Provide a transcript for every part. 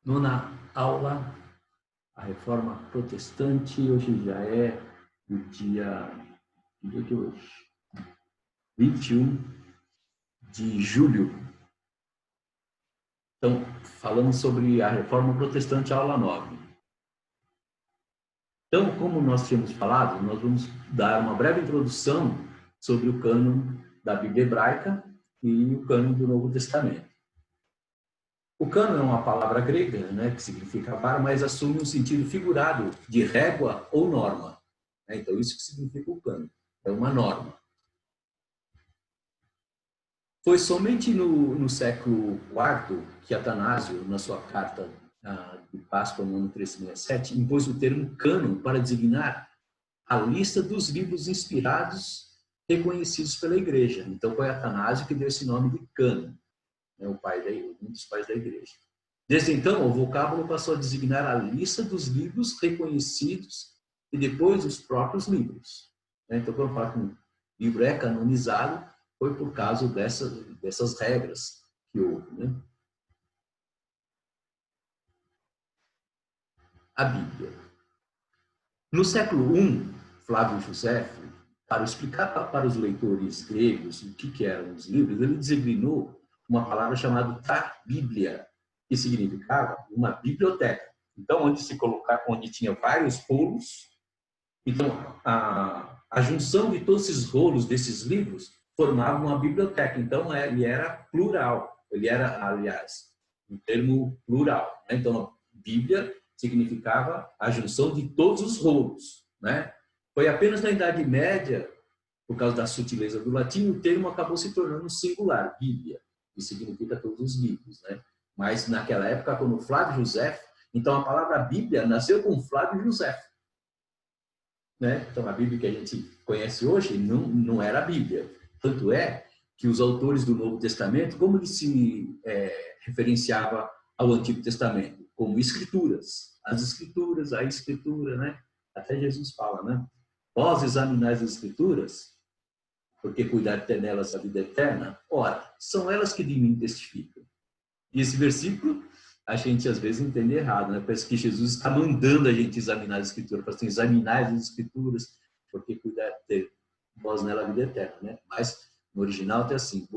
Nona aula, a Reforma Protestante. Hoje já é o dia de hoje, 21 de julho. Então, falando sobre a Reforma Protestante, aula 9. Então, como nós tínhamos falado, nós vamos dar uma breve introdução sobre o cânon da Bíblia Hebraica e o cânon do Novo Testamento. O cânon é uma palavra grega, né, que significa vara, mas assume um sentido figurado de régua ou norma. Então, isso que significa o cânon, é uma norma. Foi somente no século IV que Atanásio, na sua carta de Páscoa, no ano 367, impôs o termo cânon para designar a lista dos livros inspirados reconhecidos pela Igreja. Então, foi Atanásio que deu esse nome de cânon, um dos pais da Igreja. Desde então, o vocábulo passou a designar a lista dos livros reconhecidos e depois os próprios livros. Então, quando fala que um livro é canonizado, foi por causa dessas regras que houve. Né? A Bíblia. No século I, Flávio Josefo, para explicar para os leitores gregos o que eram os livros, ele designou uma palavra chamada Bíblia, que significava uma biblioteca. Então, onde tinha vários rolos. Então, a junção de todos esses rolos desses livros formava uma biblioteca. Então, ele era plural. Ele era, aliás, um termo plural. Né? Então, Bíblia significava a junção de todos os rolos. Né? Foi apenas na Idade Média, por causa da sutileza do latim, o termo acabou se tornando singular, Bíblia, que significa todos os livros. Né? Mas, naquela época, quando Flávio Josefo, então a palavra Bíblia nasceu com Flávio Josefo. Né? Então, a Bíblia que a gente conhece hoje não era a Bíblia. Tanto é que os autores do Novo Testamento, como ele se referenciava ao Antigo Testamento? Como escrituras. As escrituras, a escritura, né? Até Jesus fala, né? Vós examinais as escrituras, porque cuidar de ter nelas a vida eterna. Ora, são elas que de mim testificam. E esse versículo a gente às vezes entende errado, né? Parece que Jesus está mandando a gente examinar as escrituras, para assim, examinar as escrituras, porque cuidar de ter vós nela a vida eterna, né? Mas no original tem assim: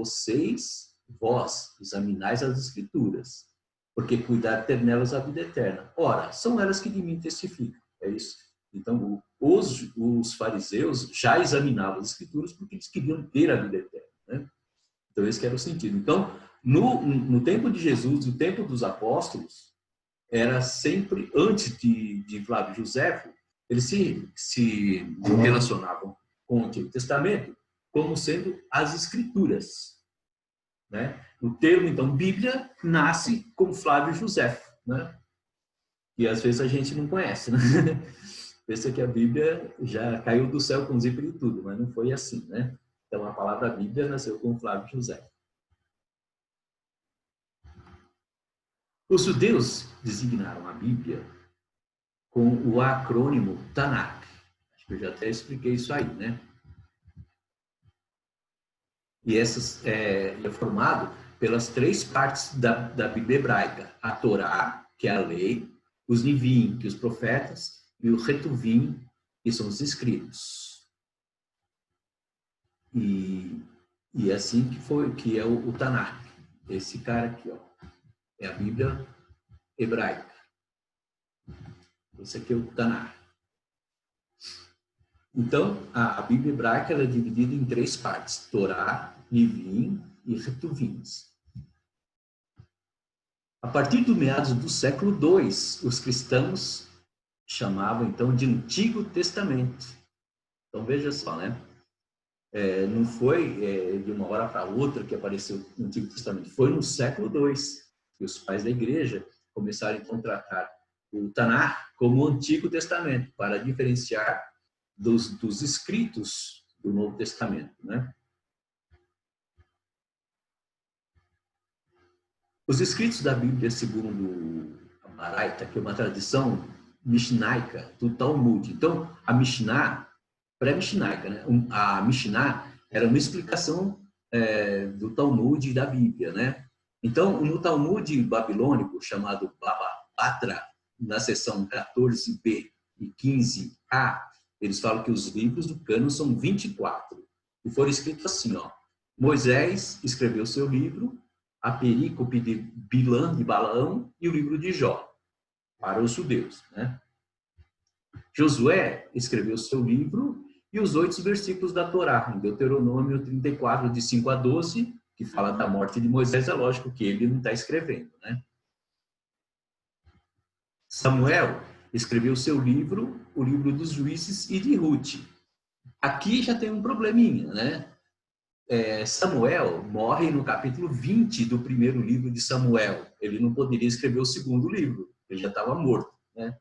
vós examinais as escrituras, porque cuidar de ter nelas a vida eterna. Ora, são elas que de mim testificam. É isso. Então, os fariseus já examinavam as escrituras porque eles queriam ter a vida eterna, né? Então, esse que era o sentido. Então, no tempo de Jesus, no tempo dos apóstolos, era sempre, antes de Flávio Josefo, eles se relacionavam com o Antigo Testamento como sendo as Escrituras. Né? O termo, então, Bíblia, nasce com Flávio Josefo, né? E às vezes a gente não conhece, né? Pensa que a Bíblia já caiu do céu com zíper e tudo, mas não foi assim, né? Então, a palavra Bíblia nasceu com Flávio Josefo. Os judeus designaram a Bíblia com o acrônimo Tanakh. Acho que eu já até expliquei isso aí, né? E é formado pelas três partes da Bíblia hebraica: a Torá, que é a lei, os Nivim, que os profetas, e o Retuvim, que são os escritos. E assim que é o Tanakh. Esse cara aqui, ó, é a Bíblia hebraica. Esse aqui é o Tanakh. Então, a Bíblia hebraica ela é dividida em três partes: Torá, Nivim e Retuvins. A partir do meados do século II, os cristãos chamavam então de Antigo Testamento. Então veja só, né? Não foi de uma hora para outra que apareceu o Antigo Testamento. Foi no século II que os pais da igreja começaram então, a tratar o Tanakh como o Antigo Testamento, para diferenciar dos escritos do Novo Testamento, né? Os escritos da Bíblia, segundo a Baraita, que é uma tradição mishnaica do Talmud. Então, a Mishnah, pré-mishnaica, né? A Mishnah Era uma explicação do Talmud e da Bíblia, né? Então, no Talmud babilônico, chamado Baba Batra, na seção 14b e 15a, eles falam que os livros do cânon são 24. E foram escritos assim, ó. Moisés escreveu seu livro, a perícope de Bilã, de Balaão, e o livro de Jó, para os judeus, né? Josué escreveu seu livro e os 8 versículos da Torá, em Deuteronômio 34, de 5 a 12, que fala da morte de Moisés. É lógico que ele não está escrevendo, né? Samuel escreveu seu livro, o livro dos juízes e de Ruth. Aqui já tem um probleminha, né? Samuel morre no capítulo 20 do primeiro livro de Samuel. Ele não poderia escrever o segundo livro, ele já estava morto, né?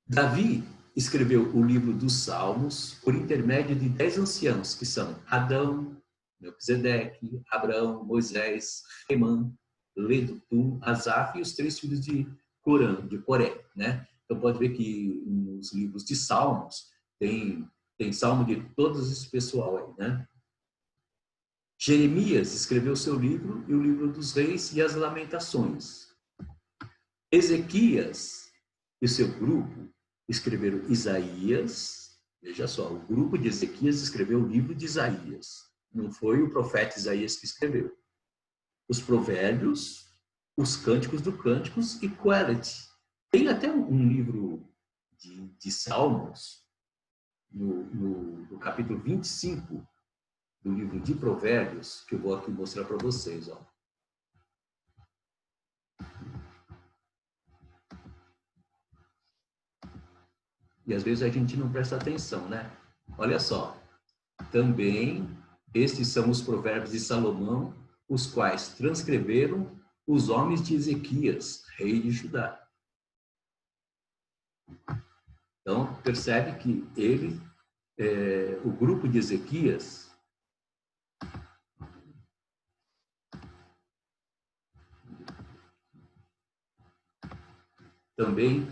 Davi escreveu o livro dos Salmos por intermédio de 10 anciãos, que são Adão, Melquisedeque, Abraão, Moisés, Remã, Ledutum, Asaf e os 3 filhos de Coré, né? Então pode ver que nos livros de Salmos tem salmo de todos esse pessoal aí, né? Jeremias escreveu seu livro e o livro dos reis e as lamentações. Ezequias e seu grupo escreveram Isaías. Veja só, o grupo de Ezequias escreveu o livro de Isaías. Não foi o profeta Isaías que escreveu. Os provérbios, os cânticos do Cânticos e Coelet. Tem até um livro de Salmos, no capítulo 25 do livro de Provérbios, que eu vou aqui mostrar para vocês. Ó. E às vezes a gente não presta atenção, né? Olha só. Também, estes são os provérbios de Salomão, os quais transcreveram os homens de Ezequias, rei de Judá. Então, percebe que ele, o grupo de Ezequias, também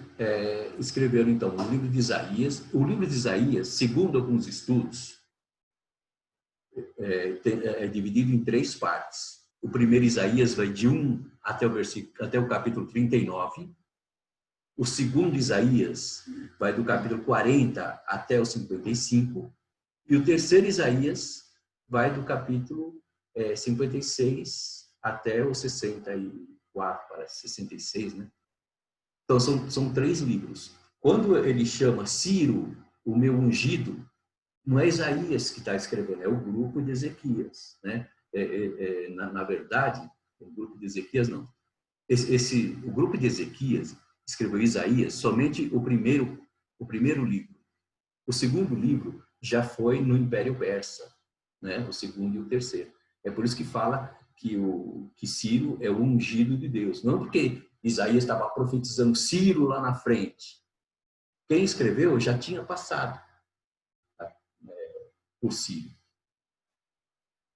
escreveram, então, o livro de Isaías. O livro de Isaías, segundo alguns estudos, é dividido em 3 partes. O primeiro Isaías vai de 1 até o capítulo 39. O segundo Isaías vai do capítulo 40 até o 55. E o terceiro Isaías vai do capítulo 56 até o 64, parece 66, né? Então, são 3 livros. Quando ele chama Ciro, o meu ungido, não é Isaías que está escrevendo, é o grupo de Ezequias, né? Na verdade, o grupo de Ezequias não. O grupo de Ezequias escreveu Isaías somente o primeiro livro. O segundo livro já foi no Império Persa, né? O segundo e o terceiro. É por isso que fala que Ciro é o ungido de Deus. Não porque Isaías estava profetizando Ciro lá na frente. Quem escreveu já tinha passado por Ciro.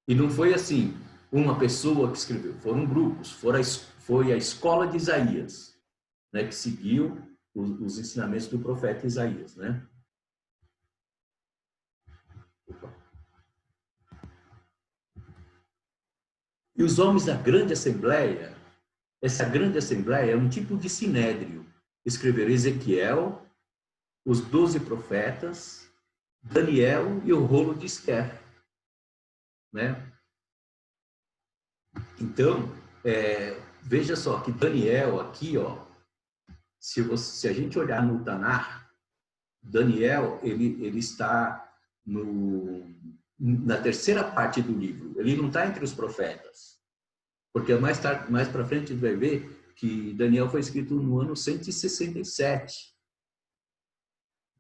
E não foi assim, uma pessoa que escreveu, foram grupos, foi a escola de Isaías, né, que seguiu os ensinamentos do profeta Isaías, né? E os homens da grande assembleia, essa grande assembleia é um tipo de sinédrio. Escreveram Ezequiel, os 12 profetas, Daniel e o rolo de Esther, né? Então, veja só que Daniel aqui, ó, se a gente olhar no Tanar, Daniel ele está na terceira parte do livro. Ele não está entre os profetas, porque mais para frente a gente vai ver que Daniel foi escrito no ano 167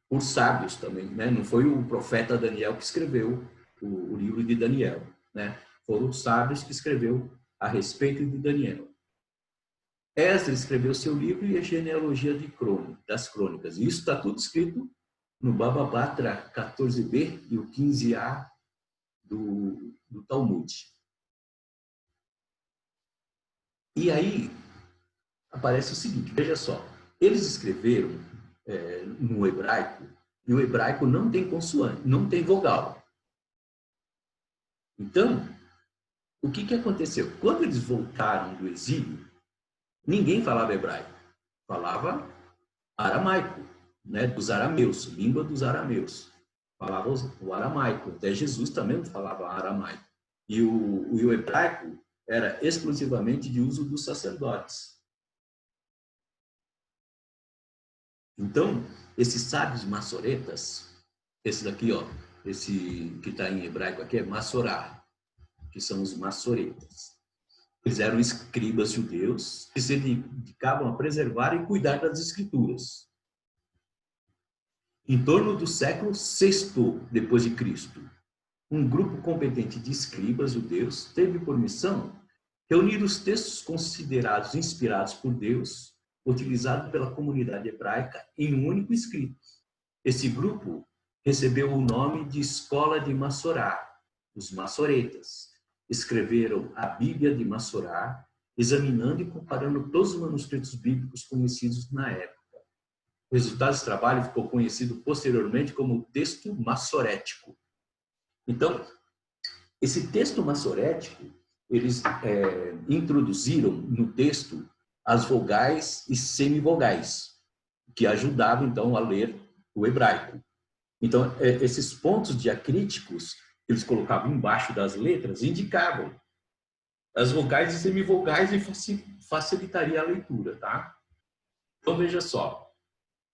por sábios também, né? Não foi o profeta Daniel que escreveu o livro de Daniel, né? Foram os sábios que escreveu a respeito de Daniel. Esdras escreveu seu livro e a genealogia das crônicas. E isso está tudo escrito no Baba Batra 14b e o 15a do Talmud. E aí aparece o seguinte, veja só, eles escreveram no hebraico, e o hebraico não tem consoante, não tem vogal. Então, o que aconteceu? Quando eles voltaram do exílio, ninguém falava hebraico, falava aramaico, né? Dos arameus, língua dos arameus. Falava o aramaico, até Jesus também falava aramaico. E o hebraico era exclusivamente de uso dos sacerdotes. Então, esses sábios maçoretas, esse daqui, ó, esse que está em hebraico aqui é Massorá, que são os maçoretas. Eles eram escribas judeus que se dedicavam a preservar e cuidar das escrituras. Em torno do século VI depois de Cristo, um grupo competente de escribas judeus teve por missão reunir os textos considerados inspirados por Deus, utilizados pela comunidade hebraica, em um único escrito. Esse grupo recebeu o nome de Escola de Massorá, os maçoretas. Escreveram a Bíblia de Massorá, examinando e comparando todos os manuscritos bíblicos conhecidos na época. O resultado desse trabalho ficou conhecido posteriormente como o texto massorético. Então, esse texto massorético, eles introduziram no texto as vogais e semivogais, que ajudavam, então, a ler o hebraico. Então, esses pontos diacríticos, eles colocavam embaixo das letras, indicavam as vogais e semivogais e facilitaria a leitura, tá? Então, veja só.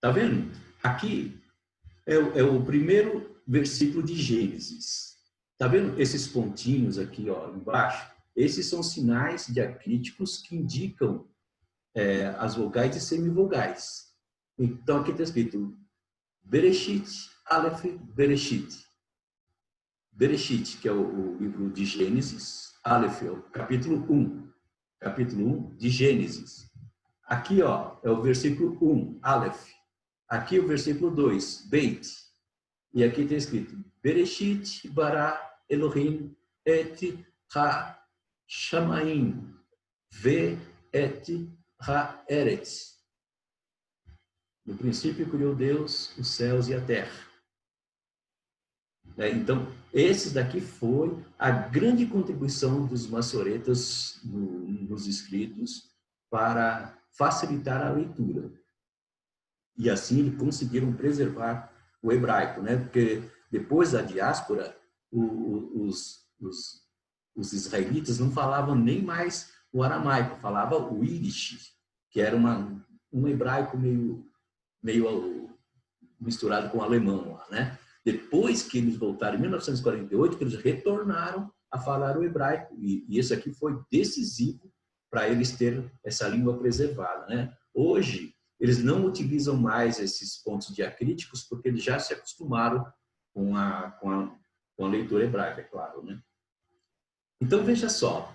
Tá vendo? Aqui é o primeiro versículo de Gênesis. Tá vendo esses pontinhos aqui, ó, embaixo? Esses são sinais diacríticos que indicam as vogais e semivogais. Então, aqui está escrito Bereshit, Aleph, Bereshit. Bereshit, que é o livro de Gênesis. Aleph é o capítulo 1. Capítulo 1 de Gênesis. Aqui, ó, é o versículo 1, Aleph. Aqui o versículo 2, Beit. E aqui está escrito Bereshit bara Elohim et ha-shamaim ve et ha-eretz. No princípio criou Deus os céus e a terra. Então, esses daqui foi a grande contribuição dos maçoretas nos escritos para facilitar a leitura. E assim eles conseguiram preservar o hebraico, né? Porque depois da diáspora, os israelitas não falavam nem mais o aramaico, falavam o Yiddish, que era um hebraico meio misturado com o alemão lá, né? Depois que eles voltaram em 1948, que eles retornaram a falar o hebraico, e esse aqui foi decisivo para eles terem essa língua preservada, né? Hoje, eles não utilizam mais esses pontos diacríticos porque eles já se acostumaram com a leitura hebraica, é claro, né? Então, veja só,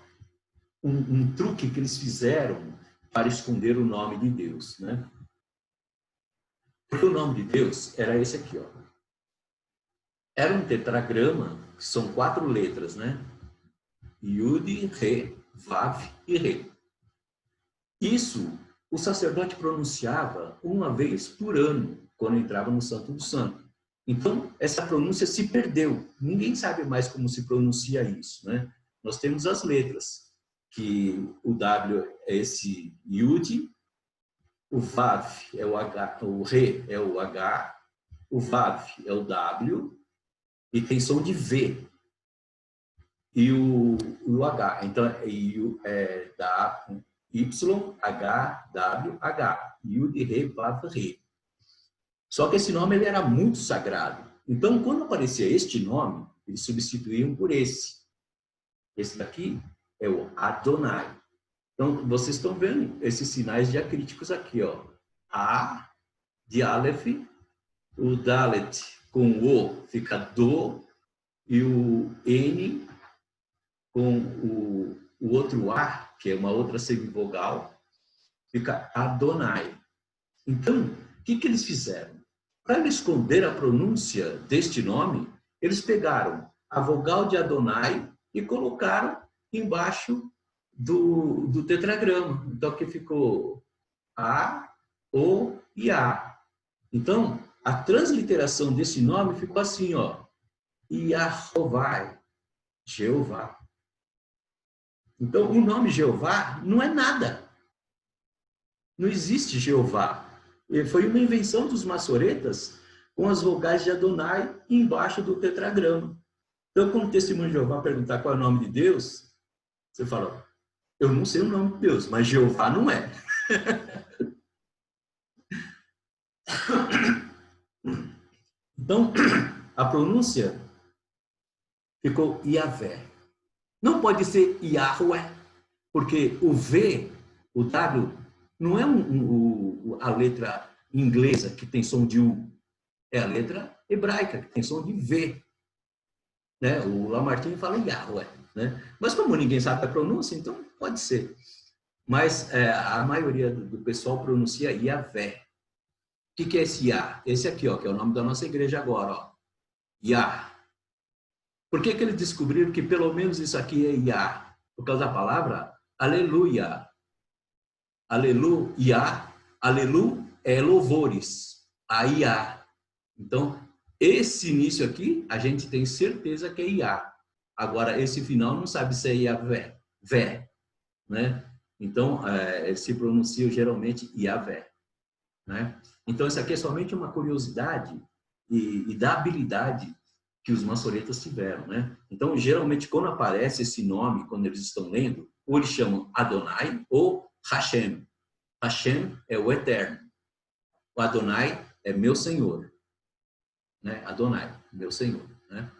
um truque que eles fizeram para esconder o nome de Deus, né? Porque o nome de Deus era esse aqui, ó. Era um tetragrama, que são 4 letras, né? Yud, Re, Vav e Re. Isso o sacerdote pronunciava uma vez por ano, quando entrava no Santo do Santo. Então, essa pronúncia se perdeu. Ninguém sabe mais como se pronuncia isso, né? Nós temos as letras, que o W é esse Yud, o Vav é o H, o Re é o H, o Vav é o W, e tem som de V. E o H. Então, é da Y, H, W, H. Yud, Re, Vav, Re. Só que esse nome ele era muito sagrado. Então, quando aparecia este nome, eles substituíam por esse. Esse daqui é o Adonai. Então, vocês estão vendo esses sinais diacríticos aqui, ó. A de Aleph, o Dalet com o fica do, e o N com o outro A, que é uma outra semivogal, fica Adonai. Então, o que eles fizeram? Para esconder a pronúncia deste nome, eles pegaram a vogal de Adonai e colocaram embaixo do tetragrama. Então, aqui ficou A, O e A. Então, a transliteração desse nome ficou assim, ó, Yahovai. Jeová. Então, o nome Jeová não é nada. Não existe Jeová. Foi uma invenção dos maçoretas com as vogais de Adonai embaixo do tetragrama. Então, quando o testemunho de Jeová perguntar qual é o nome de Deus, você fala, eu não sei o nome de Deus, mas Jeová não é. Então, a pronúncia ficou Yahvé. Não pode ser Yahweh, porque o V, o W, não é a letra inglesa que tem som de U. É a letra hebraica que tem som de V. Né? O Lamartine fala Yahweh. Né? Mas como ninguém sabe a pronúncia, então pode ser. Mas a maioria do pessoal pronuncia Yahvé. O que é esse Yah? Esse aqui, ó, que é o nome da nossa igreja agora. Ó. Yah. Por que eles descobriram que pelo menos isso aqui é Yah? Por causa da palavra aleluia. Aleluia. Alelu é louvores. A Yah. Então, esse início aqui, a gente tem certeza que é Yah. Agora, esse final não sabe se é Yahvé. Vé. Né? Então, se pronuncia geralmente Yahvé. Né? Então, isso aqui é somente uma curiosidade e da habilidade que os maçoretas tiveram. Né? Então, geralmente, quando aparece esse nome, quando eles estão lendo, ou eles chamam Adonai ou Hashem. Hashem é o eterno. O Adonai é meu Senhor. Né? Adonai, meu Senhor. Né?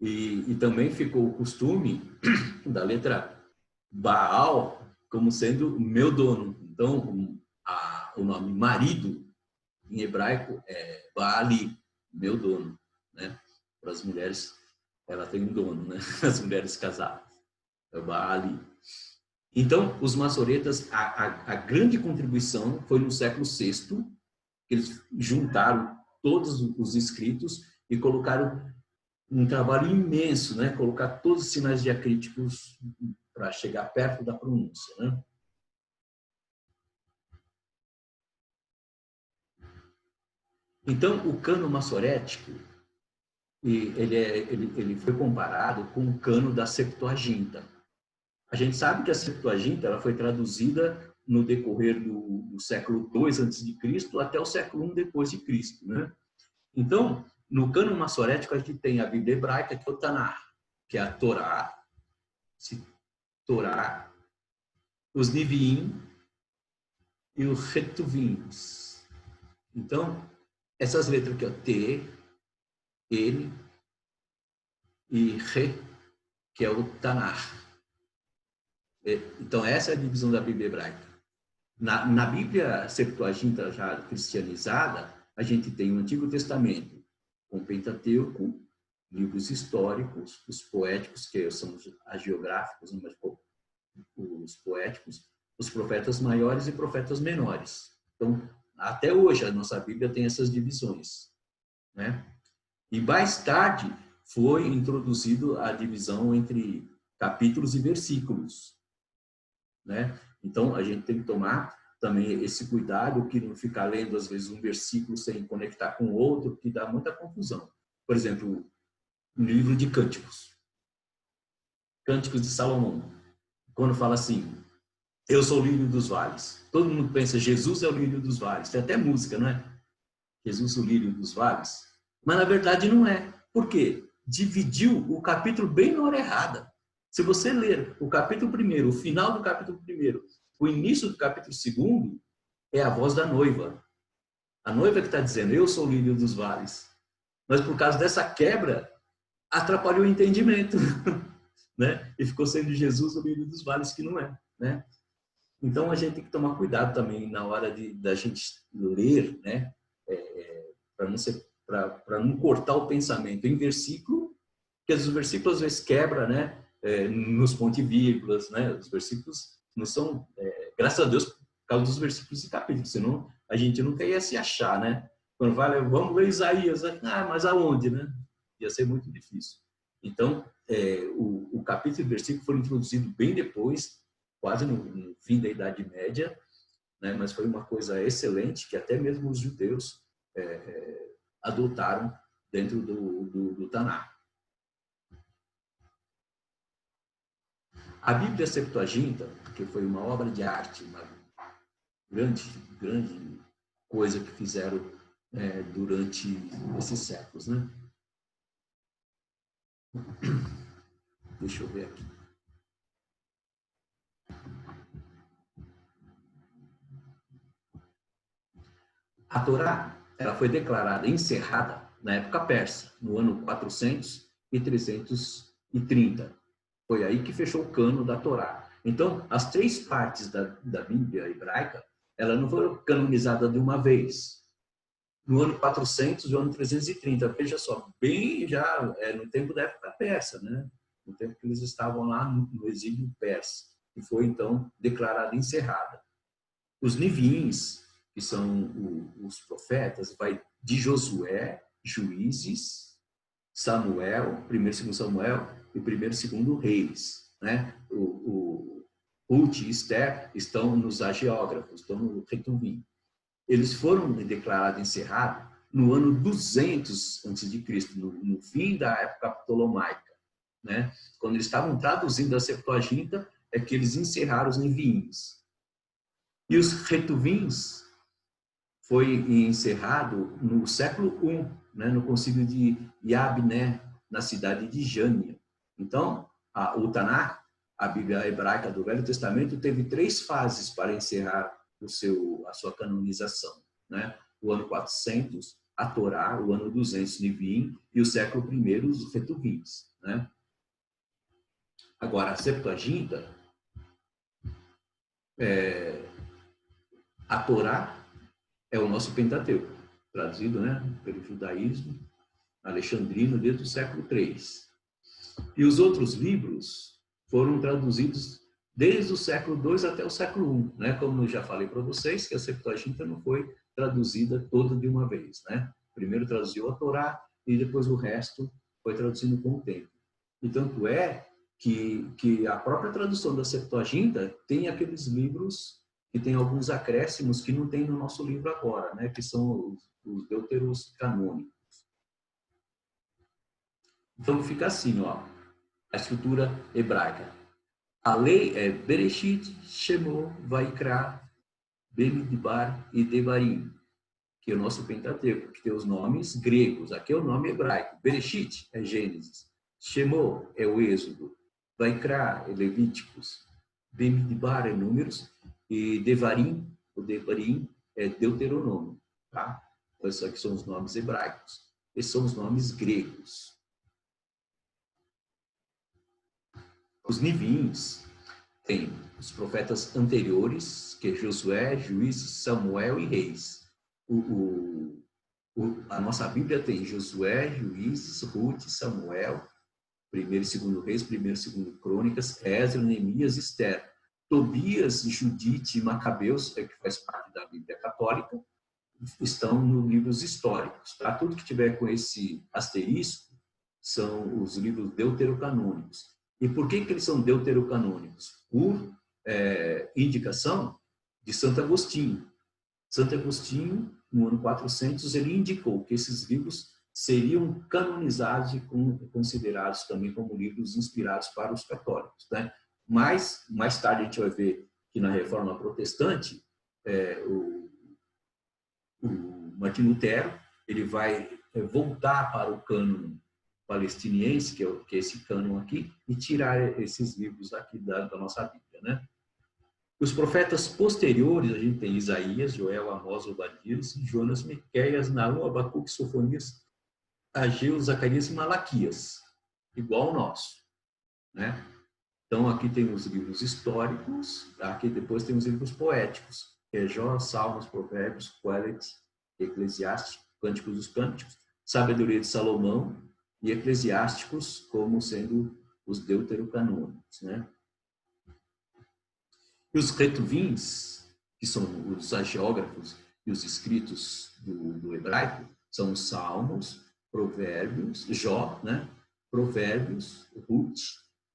E também ficou o costume da letra Baal como sendo meu dono. Então, o nome marido, em hebraico, é Baali, meu dono. Né? Para as mulheres, ela tem um dono, né? As mulheres casadas. É Baali. Então, os maçoretas, a grande contribuição foi no século VI, que eles juntaram todos os escritos e colocaram um trabalho imenso, né? Colocar todos os sinais diacríticos para chegar perto da pronúncia, né? Então, o cano maçorético, ele foi comparado com o cano da Septuaginta. A gente sabe que a Septuaginta ela foi traduzida no decorrer do século II a.C. até o século I depois de Cristo, né? Então, no cano maçorético, a gente tem a Bíblia hebraica, que é o Tanakh, que é a Torá, os Neviim e os Ketuvim. Então, essas letras aqui, ó, T, N e Re, que é o Tanakh. Então, essa é a divisão da Bíblia hebraica. Na Bíblia Septuaginta, já cristianizada, a gente tem o Antigo Testamento, com o Pentateuco, livros históricos, os poéticos, que são os agiográficos, mas os poéticos, os profetas maiores e profetas menores. Então, até hoje, a nossa Bíblia tem essas divisões. Né? E mais tarde foi introduzido a divisão entre capítulos e versículos. Né? Então, a gente tem que tomar também esse cuidado que não ficar lendo, às vezes, um versículo sem conectar com o outro, que dá muita confusão. Por exemplo, no livro de Cânticos. Cânticos de Salomão. Quando fala assim, eu sou o lírio dos vales. Todo mundo pensa, Jesus é o lírio dos vales. Tem até música, não é? Jesus, o lírio dos vales. Mas, na verdade, não é. Por quê? Dividiu o capítulo bem na hora errada. Se você ler o capítulo 1, o final do capítulo 1, o início do capítulo 2, é a voz da noiva. A noiva que está dizendo, eu sou o lírio dos vales. Mas por causa dessa quebra, atrapalhou o entendimento. Né? E ficou sendo Jesus o lírio dos vales, que não é. Né? Então, a gente tem que tomar cuidado também na hora da gente ler, né? Para não cortar o pensamento em versículo, porque os versículos às vezes quebra, né? Nos pontos e vírgulas, né? Os versículos não são, graças a Deus, por causa dos versículos e capítulos, senão a gente nunca ia se achar, né? Quando vai, vamos ler Isaías, mas aonde, né? Ia ser muito difícil. Então, o capítulo e o versículo foram introduzidos bem depois, quase no fim da Idade Média, né? Mas foi uma coisa excelente que até mesmo os judeus adotaram dentro do Tanakh. A Bíblia Septuaginta, que foi uma obra de arte, uma grande coisa que fizeram durante esses séculos, né? Deixa eu ver aqui. A Torá, ela foi declarada encerrada na época persa, no ano 430. Foi aí que fechou o cano da Torá. Então, as 3 partes da Bíblia hebraica, elas não foram canonizadas de uma vez. No ano 400 e no ano 330. Veja só, bem já no tempo da época persa, né? No tempo que eles estavam lá no exílio persa, que foi, então, declarada encerrada. Os Neviins, que são os profetas, vai de Josué, Juízes, Samuel, 1º e 2º Samuel e 1º e 2º Reis, né? O Ruth e Esther estão nos hagiógrafos, estão no Retuvim. Eles foram declarados encerrados no ano 200 a.C., no fim da época ptolomaica, né? Quando eles estavam traduzindo a Septuaginta, é que eles encerraram os Neviins. E os Retuvins foi encerrado no século I, né, no concílio de Yabné, na cidade de Jânia. Então, o Tanakh, a Bíblia hebraica do Velho Testamento, teve 3 fases para encerrar a sua canonização, né? O ano 400, a Torá, o ano 200, Neviim, e o século I, os Retuvins, né? Agora, a Septuaginta, a Torá é o nosso Pentateuco, traduzido, né, pelo judaísmo alexandrino desde o século III. E os outros livros foram traduzidos desde o século II até o século I, né? Como eu já falei para vocês, que a Septuaginta não foi traduzida toda de uma vez, né? Primeiro traduziu a Torá e depois o resto foi traduzindo com o tempo. E tanto é que a própria tradução da Septuaginta tem aqueles livros que tem alguns acréscimos que não tem no nosso livro agora, né? Que são os deuteros canônicos. Então fica assim, ó, a escritura hebraica. A lei é Bereshit, Shemot, Vaikra, Bemidbar e Devarim, que é o nosso Pentateuco, que tem os nomes gregos. Aqui é o nome hebraico. Bereshit é Gênesis, Shemot é o Êxodo, Vaikra é Levíticos, Bemidbar é Números e Devarim, o Devarim é Deuteronômio, tá? Então, esses aqui são os nomes hebraicos. Esses são os nomes gregos. Os Neviins têm os profetas anteriores, que é Josué, Juízes, Samuel e Reis. A nossa Bíblia tem Josué, Juízes, Ruth, Samuel, 1º e 2º Reis, 1º e 2º Crônicas, Esdras, Neemias, Esther. Tobias, Judite e Macabeus, que faz parte da Bíblia Católica, estão nos livros históricos. Tá? Tudo que tiver com esse asterisco são os livros deuterocanônicos. E por que eles são deuterocanônicos? Por indicação de Santo Agostinho. Santo Agostinho, no ano 400, ele indicou que esses livros seriam canonizados e considerados também como livros inspirados para os católicos, né? Mas, mais tarde, a gente vai ver que na Reforma Protestante, o Martim Lutero, ele vai voltar para o cânon palestiniense, que é esse cânon aqui, e tirar esses livros aqui da nossa Bíblia, né? Os profetas posteriores, a gente tem Isaías, Joel, Amós, Obadias, Jonas, Miqueias, Naum, Abacuque, Sofonias, Ageu, Zacarias e Malaquias, igual ao nosso, né? Então, aqui tem os livros históricos, aqui depois tem os livros poéticos, que é Jó, Salmos, Provérbios, Coelet, Eclesiásticos, Cânticos dos Cânticos, Sabedoria de Salomão e Eclesiásticos como sendo os deuterocanônicos, né? E os retuvins, que são os agiógrafos e os escritos do hebraico, são os Salmos, Provérbios, Jó, né? Provérbios, Ruth,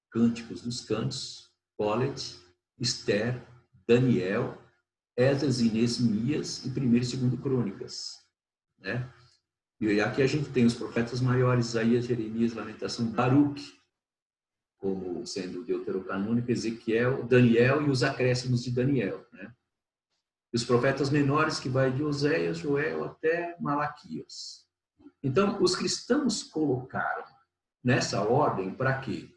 Cânticos dos Cantos, Coelet, Esther, Daniel, Esdras e Neemias e 1º e 2º Crônicas, né? E aqui a gente tem os profetas maiores, Isaías, Jeremias, Lamentação, Baruque, como sendo deuterocanônico, Ezequiel, Daniel e os acréscimos de Daniel, né? E os profetas menores, que vai de Oséias, Joel até Malaquias. Então, os cristãos colocaram nessa ordem para quê?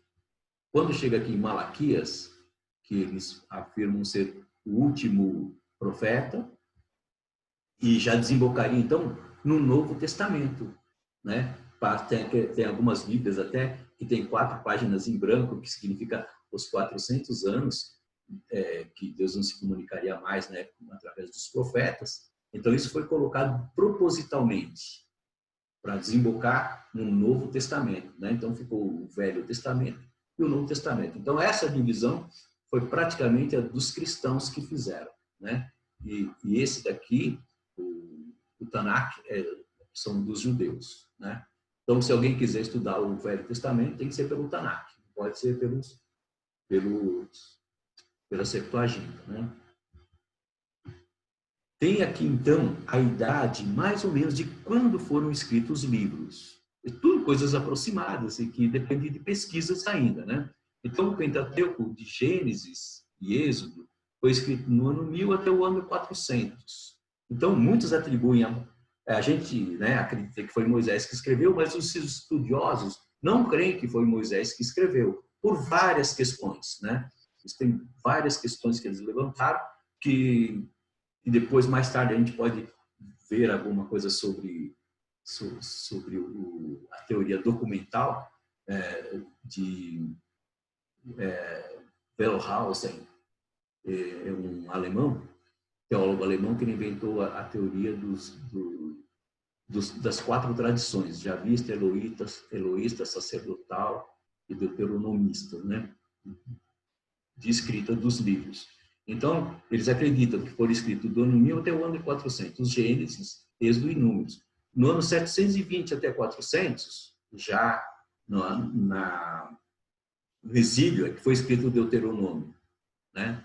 Quando chega aqui em Malaquias, que eles afirmam ser o último profeta, e já desembocaria, então, no Novo Testamento, né? Tem algumas Bíblias até que tem 4 páginas em branco, que significa os 400 anos que Deus não se comunicaria mais, né, através dos profetas. Então, isso foi colocado propositalmente para desembocar no Novo Testamento, né? Então, ficou o Velho Testamento e o Novo Testamento. Então, essa divisão foi praticamente a dos cristãos que fizeram, né? E esse daqui, o Tanakh, são dos judeus, né? Então, se alguém quiser estudar o Velho Testamento, tem que ser pelo Tanakh, pode ser pela Septuaginta, né? Tem aqui, então, a idade, mais ou menos, de quando foram escritos os livros. E tudo coisas aproximadas e que dependem de pesquisas ainda, né? Então, o Pentateuco de Gênesis e Êxodo foi escrito no ano 1000 até o ano 400. Então, muitos atribuem a gente, né, acredita que foi Moisés que escreveu, mas os estudiosos não creem que foi Moisés que escreveu, por várias questões, né? Tem várias questões que eles levantaram que e depois, mais tarde, a gente pode ver alguma coisa sobre a teoria documental de Wellhausen, é um alemão, teólogo alemão, que inventou a teoria das 4 tradições, javista, eloísta, sacerdotal e deuteronomista, né? De escrita dos livros. Então, eles acreditam que foram escritos do ano 1000 até o ano 400, Gênesis, Êxodo e Números. No ano 720 até 400, já no exílio, é que foi escrito o Deuteronômio, né?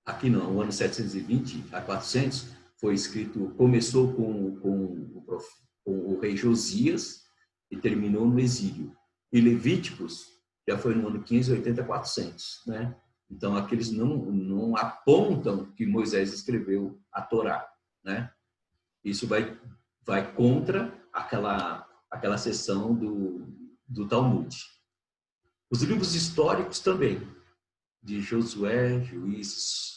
Aqui não, no ano 720 a 400, foi escrito, começou com o rei Josias e terminou no exílio. E Levíticos já foi no ano 580 a 400, né? Então, aqueles não apontam que Moisés escreveu a Torá, né? Isso vai contra aquela seção do Talmud. Os livros históricos também, de Josué, Juízes,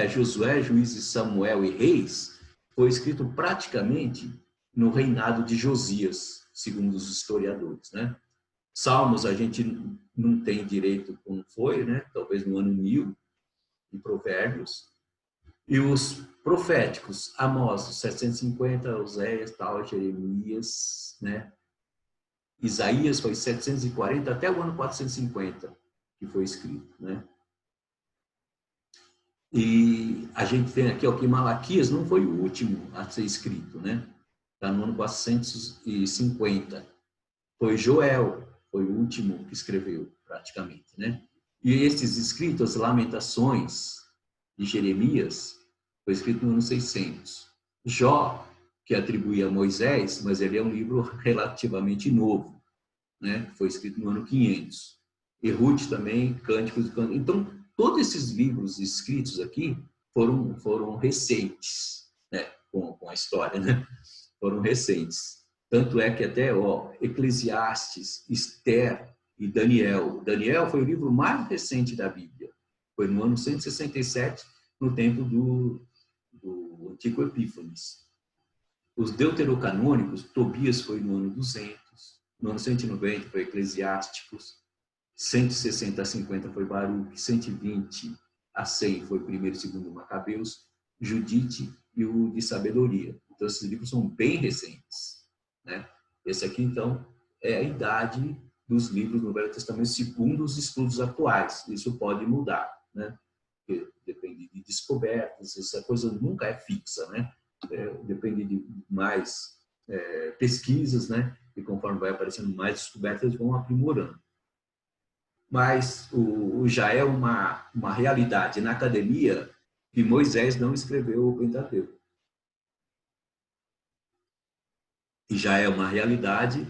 Josué, Juízes, Samuel e Reis, foi escrito praticamente no reinado de Josias, segundo os historiadores, né? Salmos a gente não tem direito como foi, né? Talvez no ano 1000, em Provérbios. E os proféticos, Amós, 750, Oséias, tal, Jeremias, né? Isaías foi 740 até o ano 450 que foi escrito, né? E a gente tem aqui, ó, que Malaquias não foi o último a ser escrito, né? Está no ano 450. Foi Joel, foi o último que escreveu, praticamente, né? E esses escritos, Lamentações de Jeremias, foi escrito no ano 600. Jó, que atribui a Moisés, mas ele é um livro relativamente novo, né? Foi escrito no ano 500. E Ruth também, Cânticos e Cânticos. Então, todos esses livros escritos aqui foram recentes, né? Com a história, né? Foram recentes. Tanto é que até Eclesiastes, Esther e Daniel. Daniel foi o livro mais recente da Bíblia. Foi no ano 167, no tempo do Antigo Epífanes. Os deuterocanônicos, Tobias foi no ano 200, no ano 190 foi Eclesiásticos, 160 a 50 foi Baruque, 120 a 100 foi primeiro e segundo Macabeus, Judite e o de Sabedoria. Então, esses livros são bem recentes, né? Esse aqui, então, é a idade dos livros no Velho Testamento segundo os estudos atuais. Isso pode mudar, né? Porque depende de descobertas, essa coisa nunca é fixa, né? Depende de mais pesquisas, né? E conforme vai aparecendo mais descobertas, eles vão aprimorando. Mas já é uma realidade na academia que Moisés não escreveu o Pentateuco. E já é uma realidade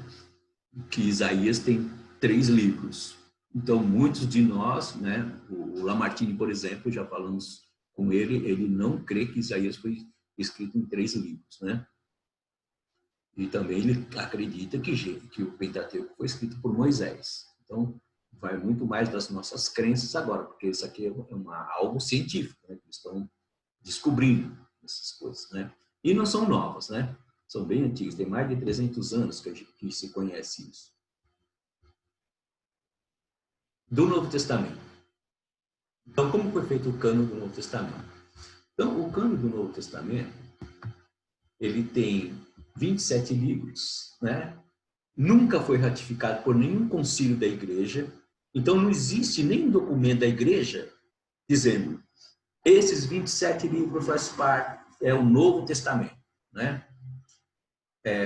que Isaías tem 3 livros. Então, muitos de nós, né, o Lamartine, por exemplo, já falamos com ele, ele não crê que Isaías foi escrito em 3 livros, né? E também ele acredita que o Pentateuco foi escrito por Moisés. Então, vai muito mais das nossas crenças agora, porque isso aqui é algo científico, né? Eles estão descobrindo essas coisas, né? E não são novas, né? São bem antigas, tem mais de 300 anos que se conhece isso. Do Novo Testamento. Então, como foi feito o cânon do Novo Testamento? Então, o cânon do Novo Testamento, ele tem 27 livros, né? Nunca foi ratificado por nenhum concílio da igreja. Então, não existe nenhum documento da igreja dizendo esses 27 livros faz parte, é o Novo Testamento, né?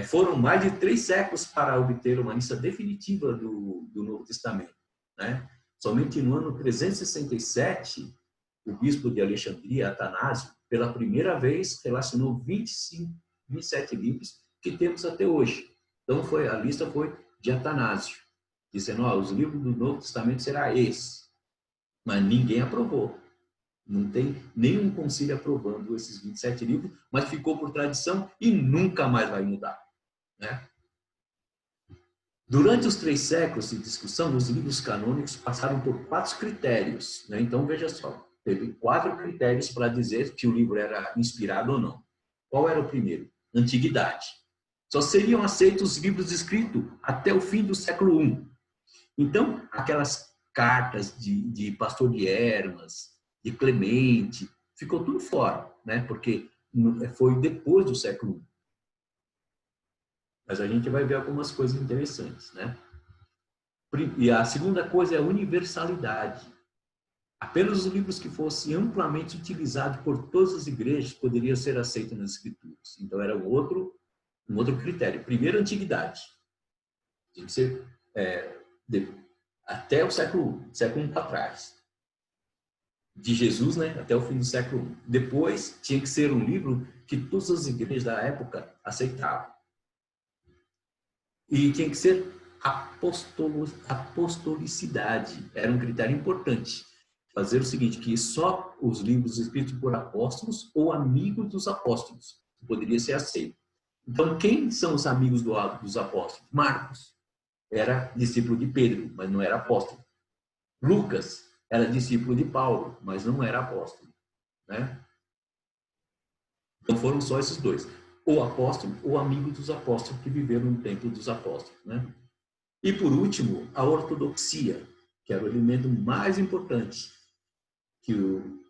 Foram mais de 3 séculos para obter uma lista definitiva do Novo Testamento, né? Somente no ano 367, o bispo de Alexandria, Atanásio, pela primeira vez relacionou 27 livros que temos até hoje. Então, a lista foi de Atanásio, dizendo, os livros do Novo Testamento será esse. Mas ninguém aprovou. Não tem nenhum concílio aprovando esses 27 livros, mas ficou por tradição e nunca mais vai mudar, né? Durante os 3 séculos de discussão, os livros canônicos passaram por 4 critérios, né? Então, veja só, teve 4 critérios para dizer que o livro era inspirado ou não. Qual era o primeiro? Antiguidade. Só seriam aceitos os livros escritos até o fim do século I. Então, aquelas cartas de Pastor de Hermas, de Clemente, ficou tudo fora, né? Porque foi depois do século I. Mas a gente vai ver algumas coisas interessantes, né? E a segunda coisa é a universalidade. Apenas os livros que fossem amplamente utilizados por todas as igrejas poderiam ser aceitos nas escrituras. Então, era um outro critério. Primeiro, antiguidade. Tinha que ser até o século I para trás. De Jesus, né, até o fim do século I. Depois, tinha que ser um livro que todas as igrejas da época aceitavam. E tinha que ser apostolicidade. Era um critério importante. Fazer o seguinte, que só os livros escritos por apóstolos ou amigos dos apóstolos poderia ser aceito. Então, quem são os amigos dos apóstolos? Marcos era discípulo de Pedro, mas não era apóstolo. Lucas era discípulo de Paulo, mas não era apóstolo, né? Então foram só esses 2. O apóstolo ou amigo dos apóstolos que viveram no tempo dos apóstolos, né? E por último, a ortodoxia, que era o elemento mais importante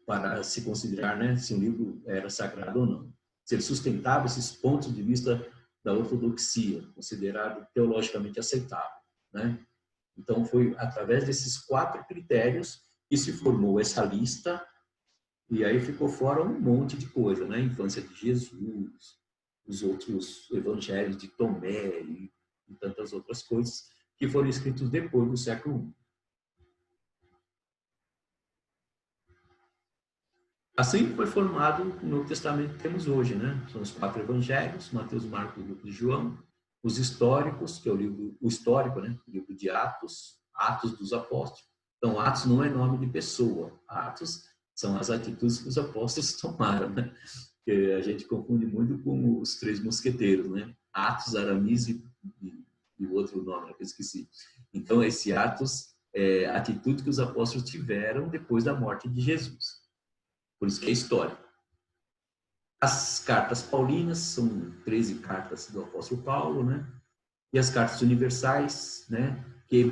para se considerar, né, se um livro era sagrado ou não. Se ele sustentava esses pontos de vista da ortodoxia, considerado teologicamente aceitável, né? Então foi através desses 4 critérios que se formou essa lista. E aí ficou fora um monte de coisa, né? A infância de Jesus, os outros evangelhos de Tomé e tantas outras coisas que foram escritos depois do século I. Assim foi formado o Novo Testamento que temos hoje, né? São os 4 evangelhos, Mateus, Marcos, Lucas e João, os históricos, que é o histórico, né? O livro de Atos, Atos dos Apóstolos. Então, Atos não é nome de pessoa. Atos são as atitudes que os apóstolos tomaram, né? Que a gente confunde muito com os 3 mosqueteiros, né? Atos, Aramis e o outro nome, eu esqueci. Então, esse Atos é a atitude que os apóstolos tiveram depois da morte de Jesus. Por isso que é história. As cartas paulinas são 13 cartas do apóstolo Paulo, né? E as cartas universais, né? Que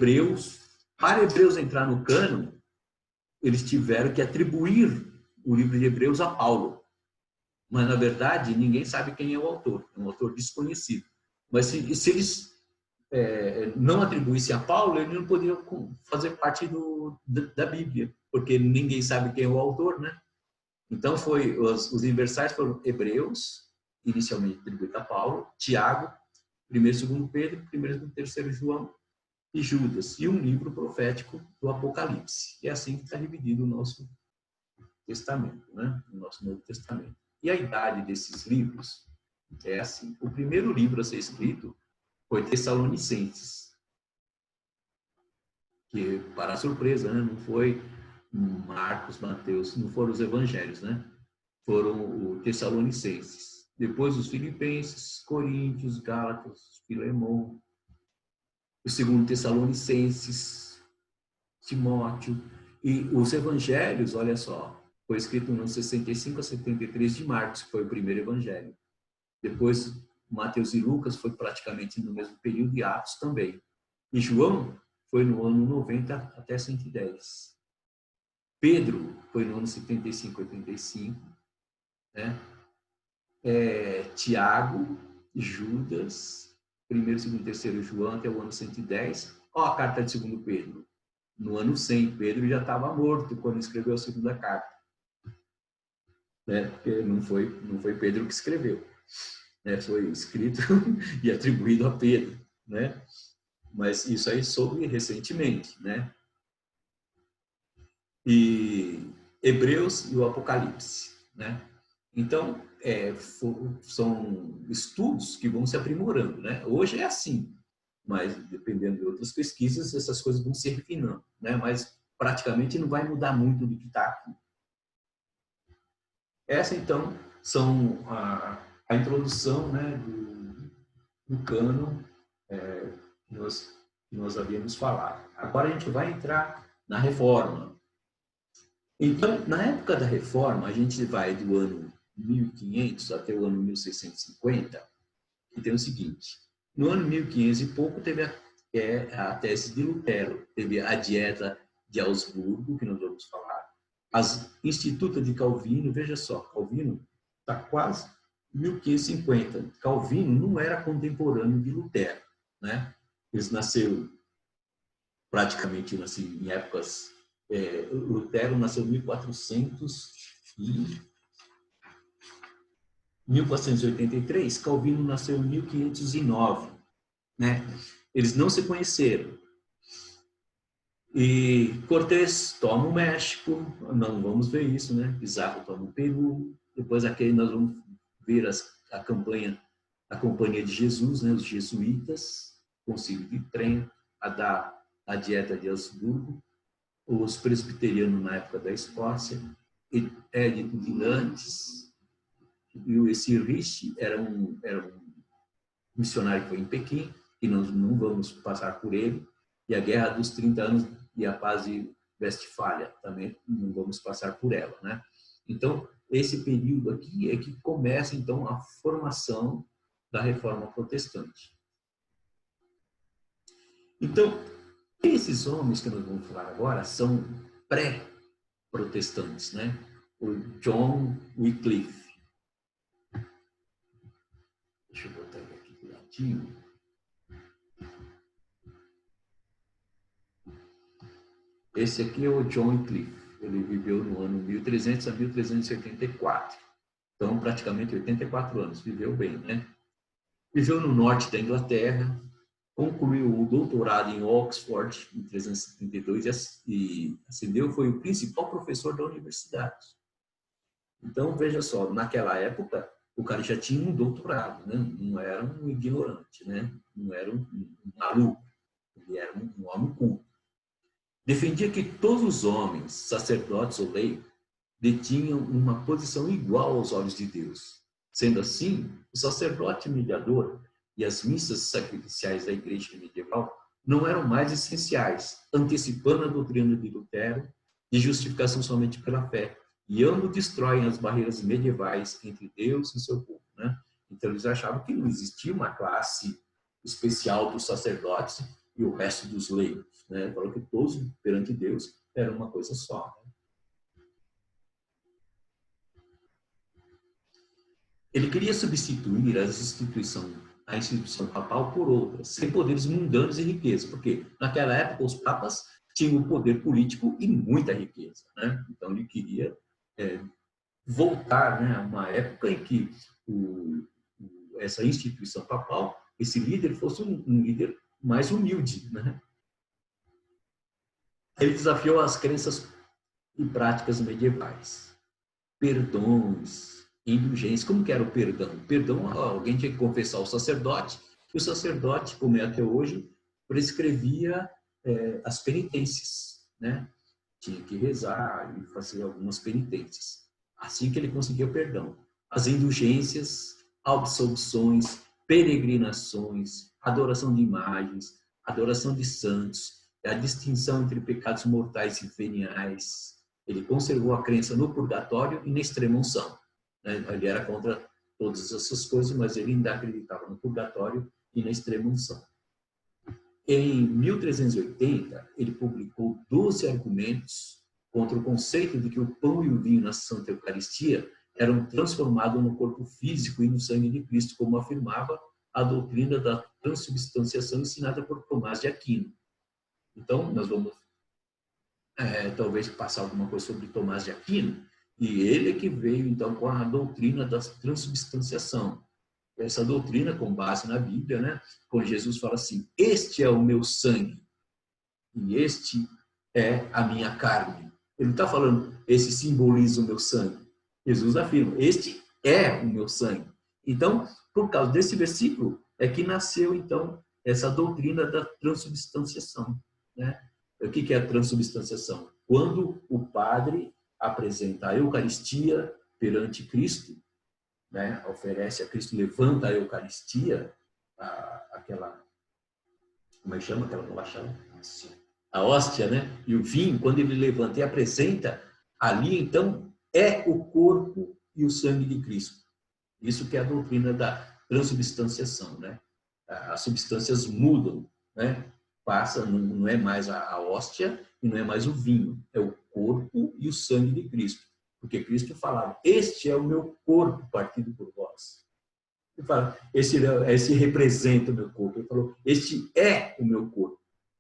para Hebreus entrar no cânon, eles tiveram que atribuir o livro de Hebreus a Paulo. Mas, na verdade, ninguém sabe quem é o autor. É um autor desconhecido. Mas se eles não atribuíssem a Paulo, eles não poderiam fazer parte da Bíblia, porque ninguém sabe quem é o autor, né? Então, os universais foram Hebreus, inicialmente atribuído a Paulo, Tiago, 1º e 2º Pedro, 1º e 3º João e Judas, e um livro profético do Apocalipse. É assim que está dividido o nosso Testamento, né? O nosso Novo Testamento. E a idade desses livros é assim. O primeiro livro a ser escrito foi Tessalonicenses. que, para a surpresa, né, não foi Marcos, Mateus, não foram os evangelhos, né? Foram os Tessalonicenses. Depois os Filipenses, Coríntios, Gálatas, Filemão, o segundo Tessalonicenses, Timóteo. E os evangelhos, olha só, foi escrito no 65 a 73 de Marcos, que foi o primeiro evangelho. Depois, Mateus e Lucas foi praticamente no mesmo período, e Atos também. E João foi no ano 90 até 110. Pedro foi no ano 75, 85. Né? Tiago, Judas, primeiro, segundo, terceiro João até o ano 110. Ó, a carta de 2 Pedro. No ano 100, Pedro já estava morto quando escreveu a segunda carta. Né? Porque não foi Pedro que escreveu. Né? Foi escrito e atribuído a Pedro. Né? Mas isso aí soube recentemente. Né? E Hebreus e o Apocalipse. Né? Então, são estudos que vão se aprimorando. Né? Hoje é assim, mas dependendo de outras pesquisas, essas coisas vão se refinando. Né? Mas praticamente não vai mudar muito do que está aqui. Essa, então, são a introdução, né, do cânon que nós havíamos falado. Agora a gente vai entrar na reforma. Então, na época da reforma, a gente vai do ano 1500 até o ano 1650, e tem o seguinte: no ano 1500 e pouco teve a tese de Lutero, teve a dieta de Augsburgo, que nós vamos falar, as Institutas de Calvino. Veja só, Calvino está quase 1550. Calvino não era contemporâneo de Lutero, né? Eles nasceram praticamente assim, em épocas... Lutero nasceu em 1483, Calvino nasceu em 1509. Né? Eles não se conheceram. E Cortés toma o México, não vamos ver isso, né? Pizarro toma o Peru, depois aqui nós vamos ver a Companhia de Jesus, né? Os jesuítas, Concílio de Trento, a dieta de Augsburgo, os presbiterianos na época da Escócia, Edito de Nantes, e esse Rich era um missionário que foi em Pequim, que nós não vamos passar por ele, e a Guerra dos 30 Anos e a Paz de Westfália, também não vamos passar por ela. Né? Então, esse período aqui é que começa, então, a formação da Reforma Protestante. Então, esses homens que nós vamos falar agora são pré-protestantes, né? O John Wycliffe. Deixa eu botar ele aqui do ladinho. Esse aqui é o John Wycliffe. Ele viveu no ano 1300 a 1384. Então, praticamente 84 anos. Viveu bem, né? Viveu no norte da Inglaterra, concluiu o doutorado em Oxford em 1372 e ascendeu, foi o principal professor da universidade. Então, veja só, naquela época, o cara já tinha um doutorado, né? Não era um ignorante, né? Não era um maluco, ele era um homem culto. Defendia que todos os homens, sacerdotes ou leigos, detinham uma posição igual aos olhos de Deus. Sendo assim, o sacerdote mediador e as missas sacrificiais da igreja medieval não eram mais essenciais, antecipando a doutrina de Lutero de justificação somente pela fé. E ambos destroem as barreiras medievais entre Deus e seu povo. Né? Então, eles achavam que não existia uma classe especial dos sacerdotes e o resto dos leigos. Né? Falou que todos, perante Deus, eram uma coisa só. Né? Ele queria substituir a instituição papal por outras, sem poderes mundanos e riqueza, porque naquela época os papas tinham poder político e muita riqueza. Né? Então, ele queria voltar, né, a uma época em que essa instituição papal, esse líder fosse um líder mais humilde. Né? Ele desafiou as crenças e práticas medievais. Perdões, indulgências. Como que era o perdão? O perdão, alguém tinha que confessar ao sacerdote, e o sacerdote, como é até hoje, prescrevia as penitências, né? Tinha que rezar e fazer algumas penitências. Assim que ele conseguia o perdão. As indulgências, absoluções, peregrinações, adoração de imagens, adoração de santos, a distinção entre pecados mortais e veniais. Ele conservou a crença no purgatório e na extrema-unção. Ele era contra todas essas coisas, mas ele ainda acreditava no purgatório e na extrema-unção. Em 1380, ele publicou 12 argumentos contra o conceito de que o pão e o vinho na Santa Eucaristia eram transformados no corpo físico e no sangue de Cristo, como afirmava a doutrina da transubstanciação ensinada por Tomás de Aquino. Então, nós vamos talvez passar alguma coisa sobre Tomás de Aquino, e ele que veio então com a doutrina da transubstanciação. Essa doutrina com base na Bíblia, né? Quando Jesus fala assim: este é o meu sangue e este é a minha carne. Ele não está falando, esse simboliza o meu sangue. Jesus afirma, este é o meu sangue. Então, por causa desse versículo, é que nasceu, então, essa doutrina da transubstanciação, né? O que é a transubstanciação? Quando o padre apresenta a Eucaristia perante Cristo, né? Oferece a Cristo, levanta a Eucaristia, aquela, como é que chama aquela bolacha? A hóstia, né? E o vinho, quando ele levanta e apresenta, ali então é o corpo e o sangue de Cristo. Isso que é a doutrina da transubstanciação, né? As substâncias mudam, né? Passa, não é mais a hóstia e não é mais o vinho, é o corpo e o sangue de Cristo. Porque Cristo falava, este é o meu corpo partido por vós. Ele fala, esse representa o meu corpo. Ele falou, este é o meu corpo.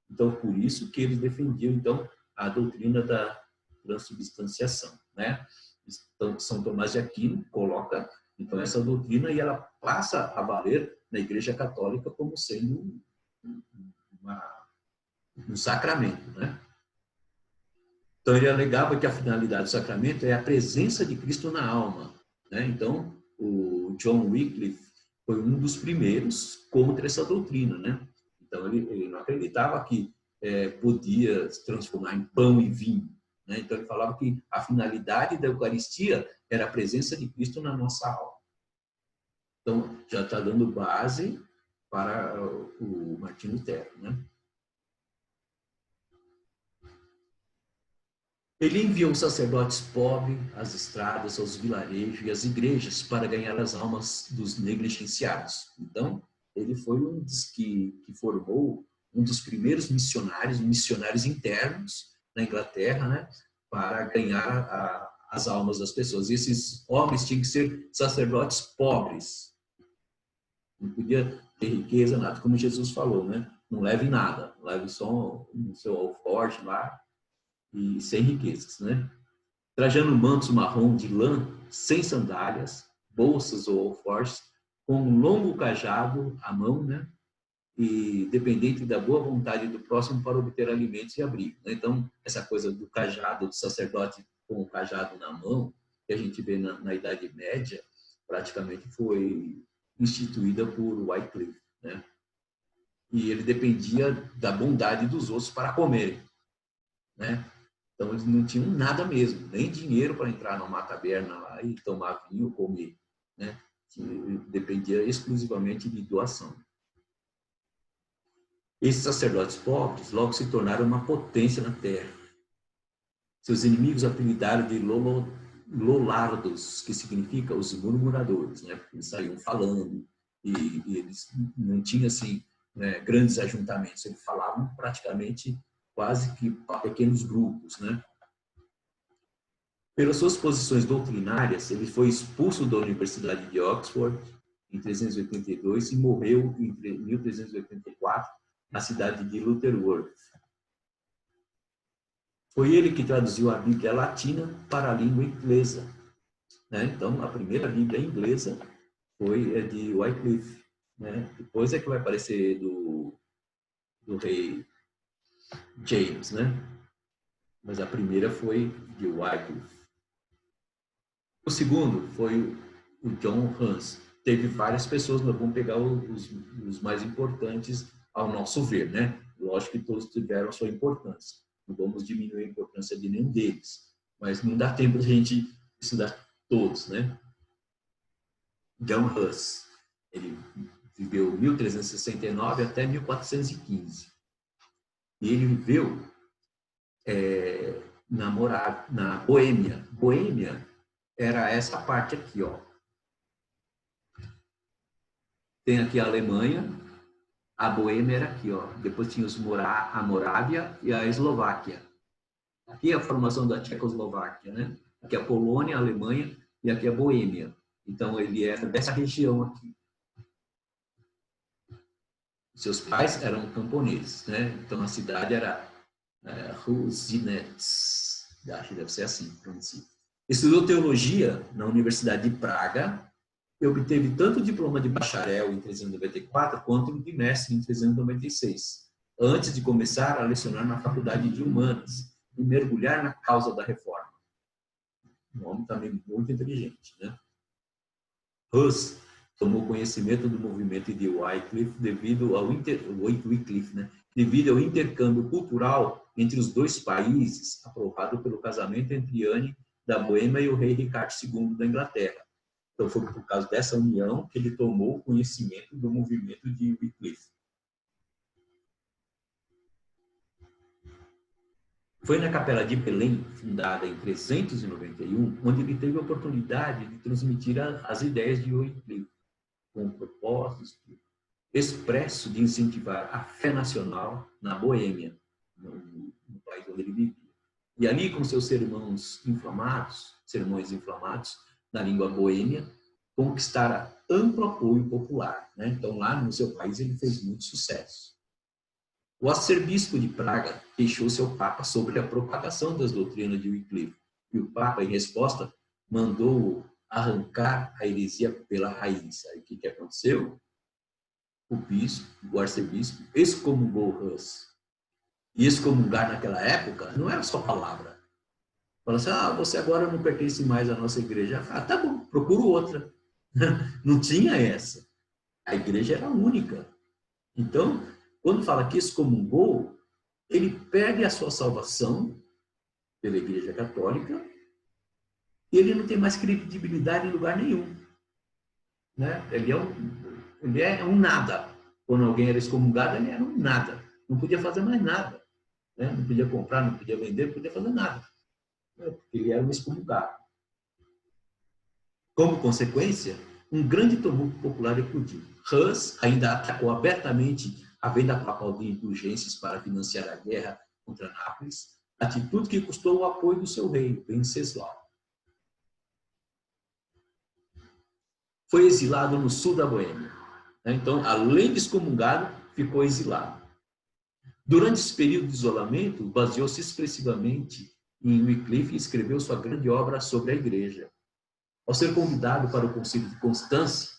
Então, por isso que eles defendiam, então, a doutrina da transubstanciação, né? Então, São Tomás de Aquino coloca, então, essa doutrina e ela passa a valer na Igreja Católica como sendo um sacramento, né? Então, ele alegava que a finalidade do sacramento é a presença de Cristo na alma, né? Então, o John Wycliffe foi um dos primeiros contra essa doutrina, né? Então, ele não acreditava que podia se transformar em pão e vinho, né? Então, ele falava que a finalidade da Eucaristia era a presença de Cristo na nossa alma. Então, já está dando base para o Martinho Lutero, né? Ele enviou os sacerdotes pobres às estradas, aos vilarejos e às igrejas para ganhar as almas dos negligenciados. Então, ele foi um dos que formou um dos primeiros missionários internos na Inglaterra, né, para ganhar as almas das pessoas. E esses homens tinham que ser sacerdotes pobres. Não podia ter riqueza, nada. Como Jesus falou, né? Não leve nada, leve só o seu alforje lá, e sem riquezas, né? Trajando mantos marrom de lã, sem sandálias, bolsas ou alforjes, com um longo cajado à mão, né? E dependente da boa vontade do próximo para obter alimentos e abrigo, né? Então, essa coisa do cajado, do sacerdote com o cajado na mão, que a gente vê na Idade Média, praticamente foi instituída por Wycliffe, né? E ele dependia da bondade dos outros para comerem, né? Então, eles não tinham nada mesmo, nem dinheiro para entrar numa taberna lá e tomar vinho ou comer, né? Que dependia exclusivamente de doação. Esses sacerdotes pobres logo se tornaram uma potência na terra. Seus inimigos apelidaram de lolardos, que significa os murmuradores, né? Porque eles saíam falando e eles não tinham, assim, né, grandes ajuntamentos, eles falavam praticamente quase que para pequenos grupos, né? Pelas suas posições doutrinárias, ele foi expulso da Universidade de Oxford em 382 e morreu em 1384 na cidade de Lutterworth. Foi ele que traduziu a Bíblia latina para a língua inglesa, né? Então, a primeira Bíblia inglesa foi de Wycliffe, né? Depois é que vai aparecer do rei James, né? Mas a primeira foi de Wycliffe. O segundo foi o John Hus. Teve várias pessoas, mas vamos pegar os mais importantes ao nosso ver, né? lógico que todos tiveram a sua importância. Não vamos diminuir a importância de nenhum deles, mas não dá tempo de a gente estudar todos, né? John Hus, ele viveu 1369 até 1415. E ele viveu na Boêmia. Boêmia era essa parte aqui, ó. Tem aqui a Alemanha, a Boêmia era aqui, ó. Depois tinha a Morávia e a Eslováquia. Aqui é a formação da Tchecoslováquia, né? Aqui é a Polônia, a Alemanha e aqui é a Boêmia. Então, ele era dessa região aqui. Seus pais eram camponeses, né? Então, a cidade era Ruzinets. Acho que deve ser assim, pronunciado. Estudou teologia na Universidade de Praga e obteve tanto o diploma de bacharel em 394 quanto o de mestre em 396, antes de começar a lecionar na Faculdade de Humanas e mergulhar na causa da reforma. Um homem também muito inteligente, né? Hus tomou conhecimento do movimento de Wycliffe devido ao intercâmbio cultural entre os dois países, aprovado pelo casamento entre Anne da Boêmia e o rei Ricardo II da Inglaterra. Então, foi por causa dessa união que ele tomou conhecimento do movimento de Wycliffe. Foi na Capela de Belém, fundada em 391, onde ele teve a oportunidade de transmitir as ideias de Wycliffe, com o propósito expresso de incentivar a fé nacional na Boêmia, no país onde ele vivia. E ali, com seus sermões inflamados na língua boêmia, conquistara amplo apoio popular, né? Então, lá no seu país, ele fez muito sucesso. O arcebispo de Praga queixou-se ao Papa sobre a propagação das doutrinas de Wycliffe, e o Papa, em resposta, mandou arrancar a heresia pela raiz. Aí o que aconteceu? O arcebispo, excomungou Hus. E excomungar naquela época não era só palavra. Fala assim, você agora não pertence mais à nossa igreja. Tá bom, procuro outra. Não tinha essa. A igreja era única. Então, quando fala que excomungou, ele perde a sua salvação pela Igreja Católica e ele não tem mais credibilidade em lugar nenhum. Né? Ele é um nada. Quando alguém era excomungado, ele era um nada. Não podia fazer mais nada. Né? Não podia comprar, não podia vender, não podia fazer nada. Porque ele era um excomungado. Como consequência, um grande tumulto popular eclodiu. Hus ainda atacou abertamente a venda papal de indulgências para financiar a guerra contra Nápoles, atitude que custou o apoio do seu rei, Venceslau. Foi exilado no sul da Boêmia. Então, além de excomungado, ficou exilado. Durante esse período de isolamento, baseou-se expressivamente em Wycliffe e escreveu sua grande obra sobre a Igreja. Ao ser convidado para o Concílio de Constância,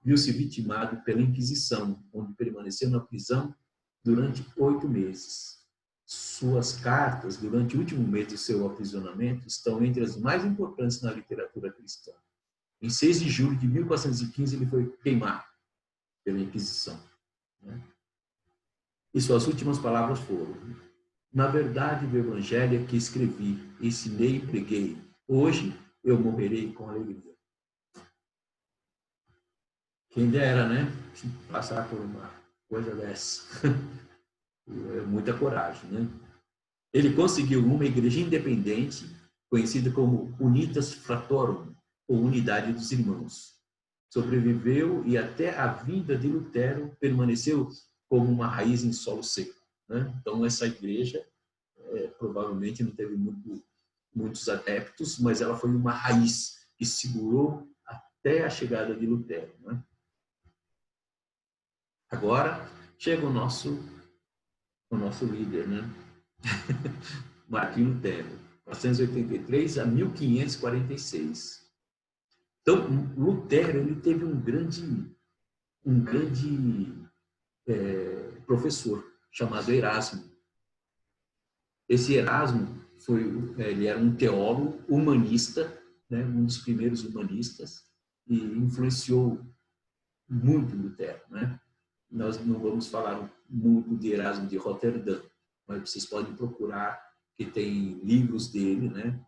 viu-se vitimado pela Inquisição, onde permaneceu na prisão durante 8 meses. Suas cartas, durante o último mês de seu aprisionamento, estão entre as mais importantes na literatura cristã. Em 6 de julho de 1415, ele foi queimado pela Inquisição. E suas últimas palavras foram: na verdade do Evangelho que escrevi, ensinei e preguei, hoje eu morrerei com alegria. Quem dera, né? Passar por uma coisa dessa. É muita coragem, né? Ele conseguiu uma igreja independente, conhecida como Unitas Fratorum, ou Unidade dos Irmãos. Sobreviveu e até a vinda de Lutero permaneceu como uma raiz em solo seco. Né? Então, essa igreja provavelmente não teve muitos adeptos, mas ela foi uma raiz que segurou até a chegada de Lutero. Né? Agora chega o nosso líder, né? Martinho Lutero, 483 a 1546. Então, Lutero ele teve um grande professor chamado Erasmo. Esse Erasmo ele era um teólogo humanista, né? Um dos primeiros humanistas, e influenciou muito Lutero, né? nós não vamos falar muito de Erasmo de Roterdã, mas vocês podem procurar, que tem livros dele, né?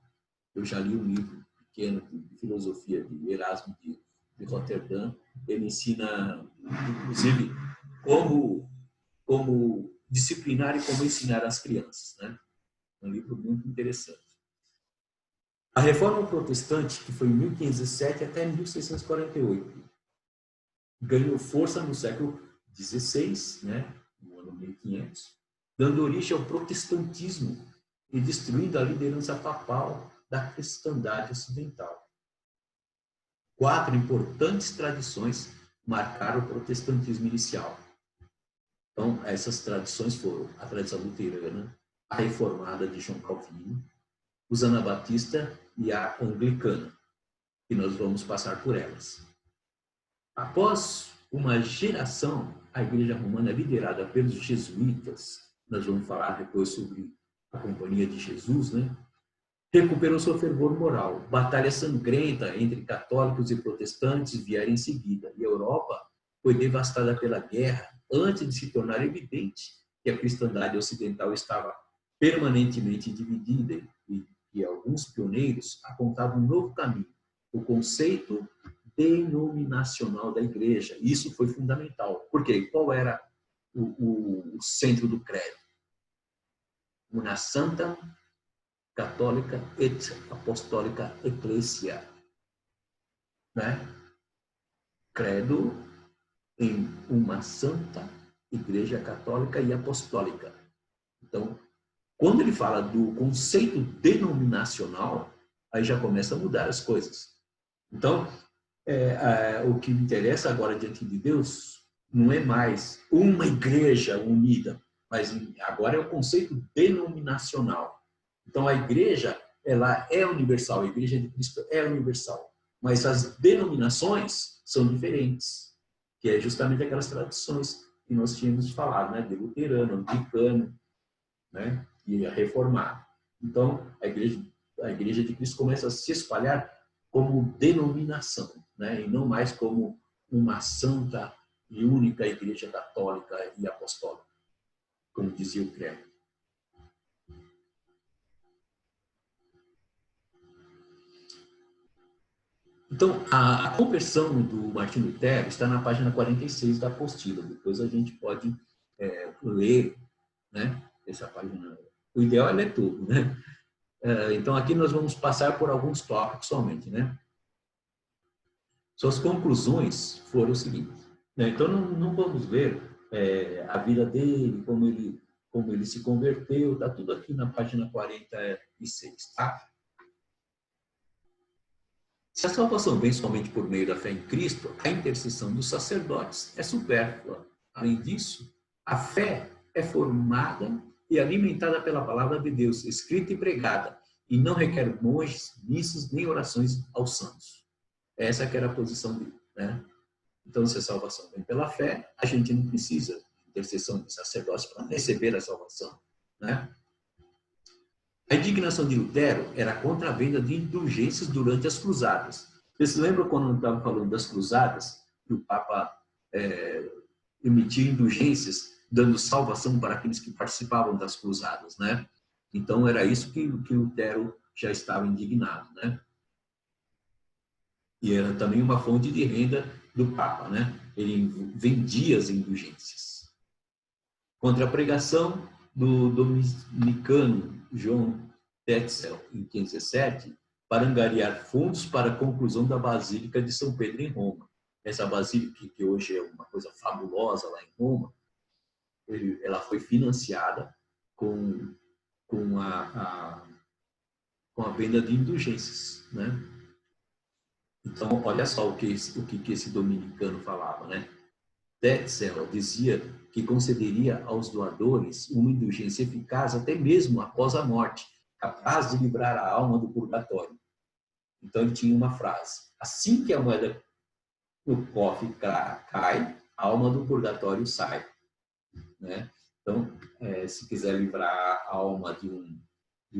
Eu já li um livro pequeno de filosofia de Erasmo de Roterdã. Ele ensina, inclusive, como disciplinar e como ensinar as crianças, né? Um livro muito interessante. A Reforma Protestante, que foi em 1507 até 1648, ganhou força no século XVI, né? No ano 1500, dando origem ao protestantismo e destruindo a liderança papal da cristandade ocidental. 4 importantes tradições marcaram o protestantismo inicial. Então, essas tradições foram a tradição luterana, a reformada de João Calvino, os anabatista e a anglicana, e nós vamos passar por elas. Após uma geração, a Igreja Romana, liderada pelos jesuítas, nós vamos falar depois sobre a Companhia de Jesus, né? Recuperou seu fervor moral. Batalha sangrenta entre católicos e protestantes vieram em seguida, e a Europa foi devastada pela guerra antes de se tornar evidente que a cristandade ocidental estava permanentemente dividida, e alguns pioneiros apontavam um novo caminho, o conceito denominacional da igreja. Isso foi fundamental. Por quê? Qual era o centro do credo? Una santa católica et apostólica ecclesia, né? Credo em uma santa igreja católica e apostólica. Então, quando ele fala do conceito denominacional, aí já começa a mudar as coisas. Então, o que me interessa agora diante de Deus não é mais uma igreja unida, mas agora é o conceito denominacional. Então, a igreja, ela é universal, a igreja de Cristo é universal, mas as denominações são diferentes, que é justamente aquelas tradições que nós tínhamos falado, né, de luterano, anglicano, né, e a reformada. Então, a igreja de Cristo começa a se espalhar como denominação, né, e não mais como uma santa e única igreja católica e apostólica, como dizia o credo. Então, a conversão do Martinho Lutero está na página 46 da apostila. Depois a gente pode ler, né, essa página. O ideal é ler tudo, né? Então, aqui nós vamos passar por alguns tópicos somente, né? Suas conclusões foram o seguinte, né? Então, não vamos ver a vida dele, como ele se converteu, está tudo aqui na página 46, tá? Se a salvação vem somente por meio da fé em Cristo, a intercessão dos sacerdotes é supérflua. Além disso, a fé é formada e alimentada pela palavra de Deus, escrita e pregada, e não requer monges, missas, nem orações aos santos. Essa que era a posição dele, né? Então, se a salvação vem pela fé, a gente não precisa de intercessão de sacerdotes para receber a salvação, né? A indignação de Lutero era contra a venda de indulgências durante as cruzadas. Vocês se lembram quando eu estava falando das cruzadas, que o Papa emitia indulgências, dando salvação para aqueles que participavam das cruzadas, né? Então, era isso que Lutero já estava indignado, né? E era também uma fonte de renda do Papa, né? Ele vendia as indulgências. Contra a pregação do dominicano João Tetzel, em 1517, para angariar fundos para a conclusão da Basílica de São Pedro em Roma. Essa basílica, que hoje é uma coisa fabulosa lá em Roma, ela foi financiada com a venda de indulgências, né? Então, olha só o que esse dominicano falava, né? Tetzel dizia que concederia aos doadores uma indulgência eficaz até mesmo após a morte, capaz de livrar a alma do purgatório. Então, ele tinha uma frase: assim que a moeda no cofre cai, a alma do purgatório sai, né? Então, se quiser livrar a alma de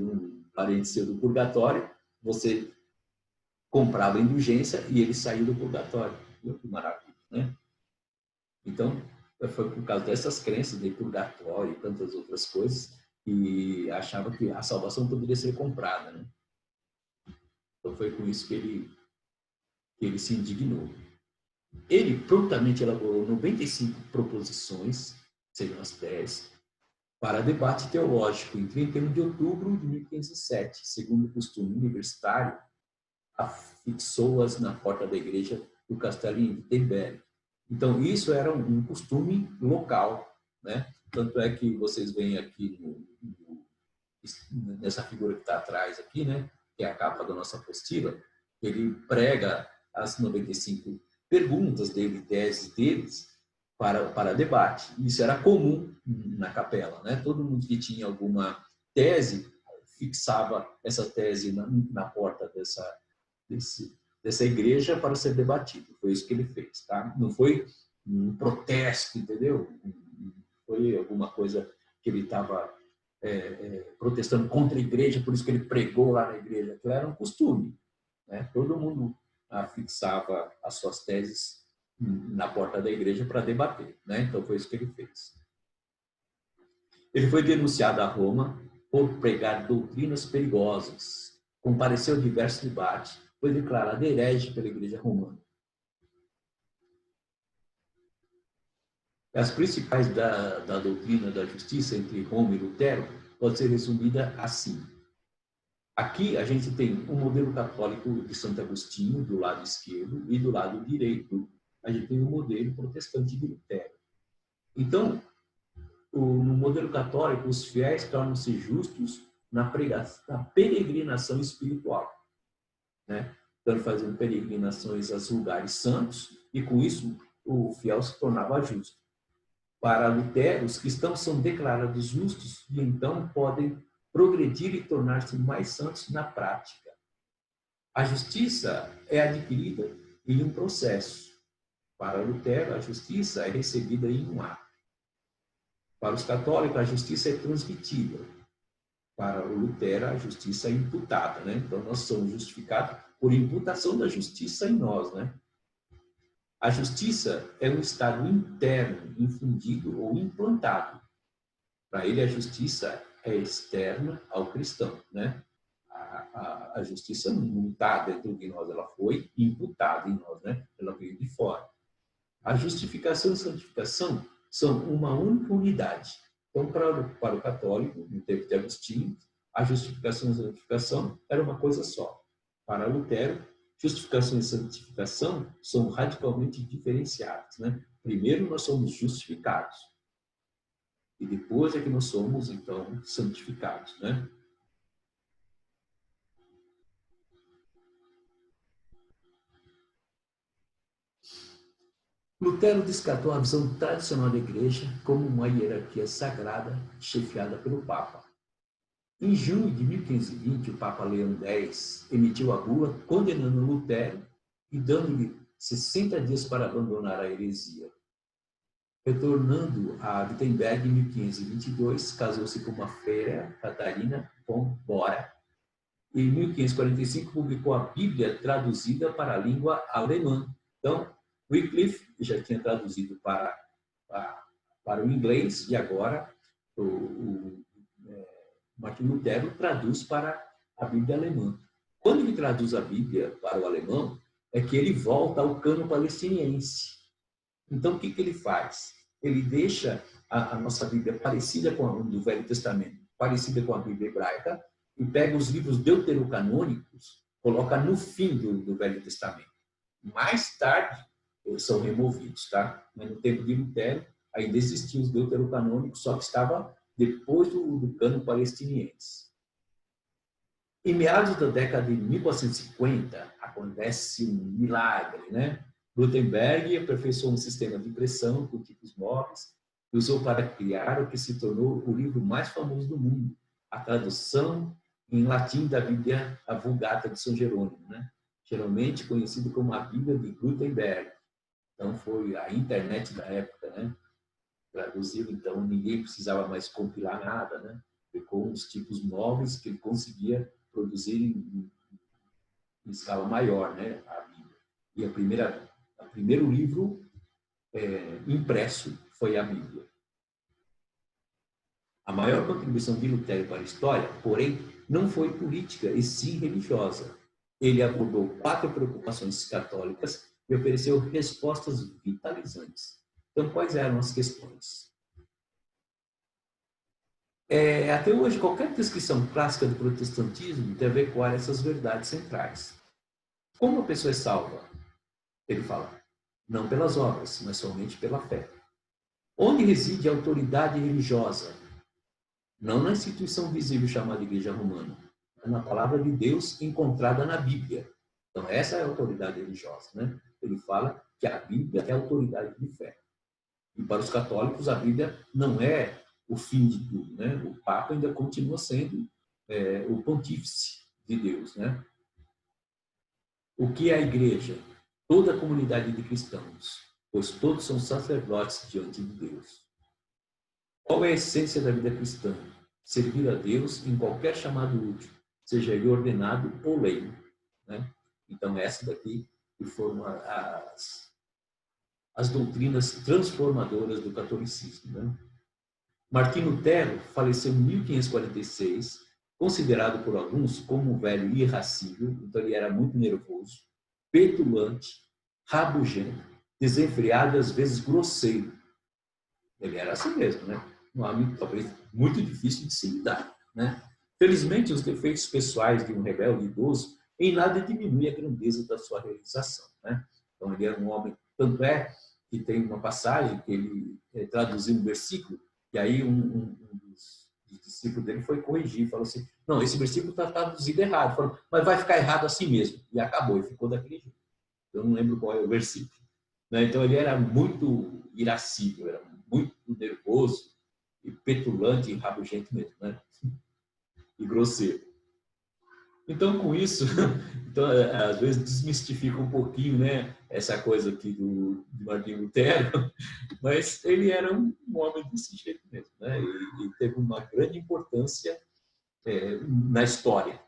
um parente seu do purgatório, você comprava a indulgência e ele saiu do purgatório. Que maravilha, né? Então, foi por causa dessas crenças de purgatório e tantas outras coisas, e achava que a salvação poderia ser comprada, né? Então foi com isso que ele se indignou. Ele prontamente elaborou 95 proposições, seriam as 10, para debate teológico em 31 de outubro de 1507, segundo o costume universitário, afixou-as na porta da igreja do Castelinho de Wittenberg. Então, isso era um costume local, né? Tanto é que vocês veem aqui nessa figura que está atrás aqui, né? Que é a capa da nossa apostila, ele prega as 95 perguntas dele, teses deles, para debate. Isso era comum na capela, né? Todo mundo que tinha alguma tese fixava essa tese na porta dessa igreja para ser debatido. Foi isso que ele fez, tá? Não foi um protesto, entendeu? Foi alguma coisa que ele estava protestando contra a igreja, por isso que ele pregou lá na igreja. Aquilo era um costume, né? Todo mundo fixava as suas teses na porta da igreja para debater, né? Então foi isso que ele fez. Ele foi denunciado a Roma por pregar doutrinas perigosas, compareceu a diversos debates, foi declarado herege pela igreja romana. As principais da doutrina da justiça entre Roma e Lutero pode ser resumida assim. Aqui a gente tem um modelo católico de Santo Agostinho do lado esquerdo e do lado direito a gente tem um modelo protestante de Lutero. Então, no modelo católico, os fiéis tornam-se justos na peregrinação espiritual, né? Então, fazendo peregrinações aos lugares santos e, com isso, o fiel se tornava justo. Para Lutero, os cristãos são declarados justos e, então, podem progredir e tornar-se mais santos na prática. A justiça é adquirida em um processo. Para Lutero, a justiça é recebida em um ato. Para os católicos, a justiça é transmitida. Para o Lutero, a justiça é imputada, né? Então, nós somos justificados por imputação da justiça em nós, né? A justiça é um estado interno, infundido ou implantado. Para ele, a justiça é externa ao cristão, né? A justiça não está dentro de nós, ela foi imputada em nós, né? Ela veio de fora. A justificação e a santificação são uma única unidade. Então, para o católico, no tempo de Agostinho, a justificação e a santificação era uma coisa só. Para Lutero, justificação e santificação são radicalmente diferenciadas, né? Primeiro, nós somos justificados. E depois é que nós somos, então, santificados, né? Lutero descartou a visão tradicional da Igreja como uma hierarquia sagrada chefiada pelo Papa. Em junho de 1520, o Papa Leão X emitiu a bula condenando Lutero e dando-lhe 60 dias para abandonar a heresia. Retornando a Wittenberg em 1522, casou-se com uma freira, Catarina von Bora, e em 1545 publicou a Bíblia traduzida para a língua alemã. Então, Wycliffe já tinha traduzido para o inglês e agora Martin Lutero traduz para a Bíblia alemã. Quando ele traduz a Bíblia para o alemão, é que ele volta ao cano palestiniense. Então, o que ele faz? Ele deixa a nossa Bíblia parecida com a do Velho Testamento, parecida com a Bíblia hebraica, e pega os livros deuterocanônicos, coloca no fim do Velho Testamento. Mais tarde, eles são removidos, tá? Mas no tempo de Lutero, ainda existiam os deuterocanônicos, só que estava depois do cano palestiniense. Em meados da década de 1450, acontece um milagre, né? Gutenberg aperfeiçoou um sistema de impressão com tipos móveis e usou para criar o que se tornou o livro mais famoso do mundo, a tradução em latim da Bíblia, a Vulgata de São Jerônimo, né? Geralmente conhecido como a Bíblia de Gutenberg. Então, foi a internet da época, né? Traduzido, então, ninguém precisava mais compilar nada, né? Ficou uns tipos móveis que ele conseguia produzir em escala maior, né? A Bíblia. E o primeiro livro impresso foi a Bíblia. A maior contribuição de Lutero para a história, porém, não foi política, e sim religiosa. Ele abordou 4 preocupações católicas e ofereceu respostas vitalizantes. Então, quais eram as questões? Até hoje, qualquer descrição clássica do protestantismo deve ecoar essas verdades centrais. Como a pessoa é salva? Ele fala, não pelas obras, mas somente pela fé. Onde reside a autoridade religiosa? Não na instituição visível chamada Igreja Romana, mas na palavra de Deus encontrada na Bíblia. Então, essa é a autoridade religiosa, né? Ele fala que a Bíblia é a autoridade de fé. E para os católicos, a Bíblia não é o fim de tudo, né? O Papa ainda continua sendo o pontífice de Deus, né? O que é a Igreja? Toda a comunidade de cristãos, pois todos são sacerdotes diante de Deus. Qual é a essência da vida cristã? Servir a Deus em qualquer chamado útil, seja ele ordenado ou leigo, né? Então, essa daqui que foram as doutrinas transformadoras do catolicismo, né? Martim Lutero faleceu em 1546, considerado por alguns como um velho irascível, então ele era muito nervoso, petulante, rabugento, desenfreado e às vezes grosseiro. Ele era assim mesmo, né? Um homem talvez muito difícil de se lidar, né? Felizmente, os defeitos pessoais de um rebelde idoso em nada diminui a grandeza da sua realização, né? Então ele era um homem, tanto é que tem uma passagem que ele traduziu um versículo e aí um dos discípulos dele foi corrigir, falou assim, não, esse versículo está traduzido errado, falou, mas vai ficar errado assim mesmo, e acabou, e ficou daquele jeito. Eu não lembro qual é o versículo, né? Então ele era muito irascível, era muito nervoso e petulante e rabugento mesmo, né? E grosseiro. Então, com isso, então, às vezes desmistifica um pouquinho, né, essa coisa aqui de Martim Lutero, mas ele era um homem desse jeito mesmo, né? E teve uma grande importância na história,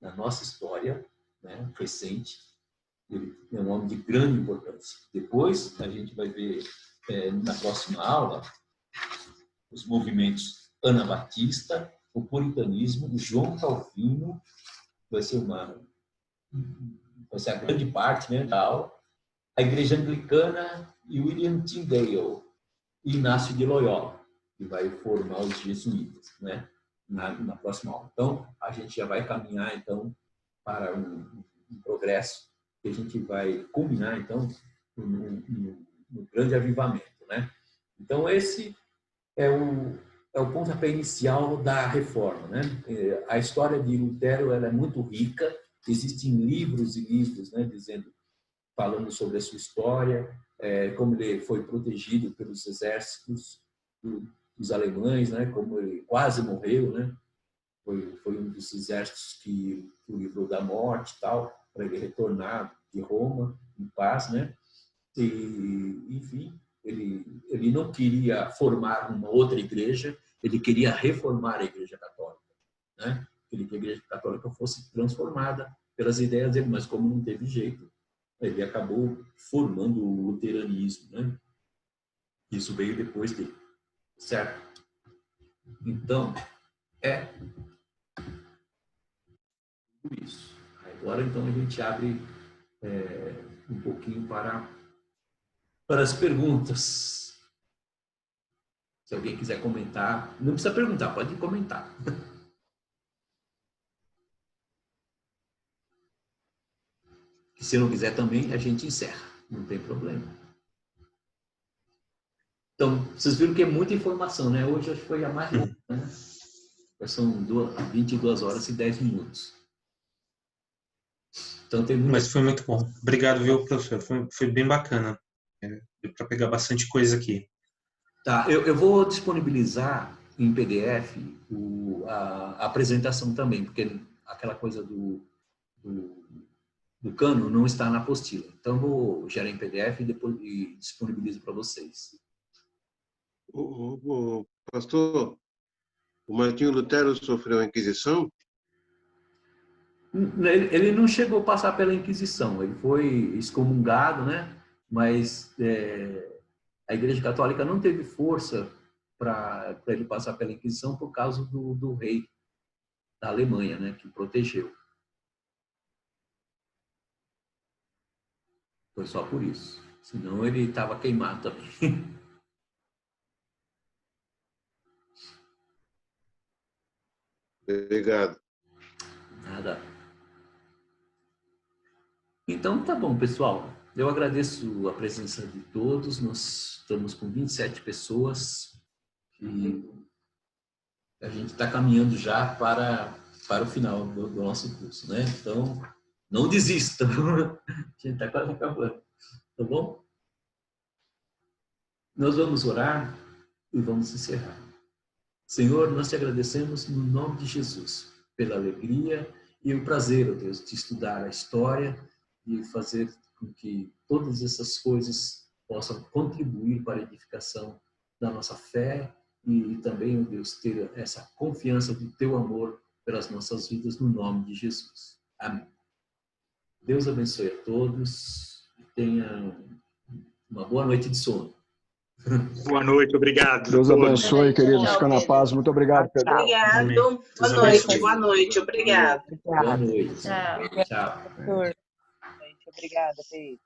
na nossa história, né, recente. Ele é um homem de grande importância. Depois, a gente vai ver na próxima aula os movimentos anabatista, o puritanismo, o João Calvino, vai ser a grande parte, né, da aula, a Igreja Anglicana e William Tyndale e Inácio de Loyola, que vai formar os jesuítas, né, na próxima aula. Então, a gente já vai caminhar, então, para um progresso que a gente vai culminar, então, no grande avivamento, né? Então, esse é o pontapé inicial da reforma, né? A história de Lutero ela é muito rica, existem livros e livros, né, falando sobre a sua história, como ele foi protegido pelos exércitos dos alemães, né, como ele quase morreu, né? Foi um dos exércitos que o livrou da morte e tal, para ele retornar de Roma em paz, né? E, enfim, ele não queria formar uma outra igreja, ele queria reformar a Igreja Católica, né? Ele queria que a Igreja Católica fosse transformada pelas ideias dele, mas como não teve jeito, ele acabou formando o luteranismo, né? Isso veio depois dele, certo? Então, é tudo isso. Agora, então, a gente abre um pouquinho para as perguntas. Se alguém quiser comentar, não precisa perguntar, pode comentar. E se não quiser também, a gente encerra, não tem problema. Então, vocês viram que é muita informação, né? Hoje acho que foi a mais longa, né? São 22 horas e 10 minutos. Então, tem muita... Mas foi muito bom. Obrigado, viu, professor? Foi bem bacana. Deu para pegar bastante coisa aqui. Tá, eu vou disponibilizar em PDF a apresentação também, porque aquela coisa do Cano não está na apostila. Então, eu vou gerar em PDF e depois disponibilizo para vocês. Pastor, o Martinho Lutero sofreu a Inquisição? Ele não chegou a passar pela Inquisição, ele foi excomungado, né? Mas a Igreja Católica não teve força para ele passar pela Inquisição por causa do rei da Alemanha, né, que protegeu. Foi só por isso. Senão ele estava queimado também. Obrigado. Nada. Então, tá bom, pessoal. Eu agradeço a presença de todos. Nós estamos com 27 pessoas e a gente está caminhando já para o final do nosso curso, né? Então, não desistam. A gente está quase acabando. Tá bom? Nós vamos orar e vamos encerrar. Senhor, nós te agradecemos no nome de Jesus pela alegria e o prazer, ó Deus, de estudar a história e fazer com que todas essas coisas possam contribuir para a edificação da nossa fé e também, ó Deus, ter essa confiança do teu amor pelas nossas vidas no nome de Jesus. Amém. Deus abençoe a todos e tenha uma boa noite de sono. Boa noite, obrigado. Deus abençoe, queridos. Fica na paz. Muito obrigado, Pedro. Obrigado. Deus Boa noite. abençoe. Boa noite. Obrigado. Boa noite. Tchau. Tchau. Obrigada, Pedro.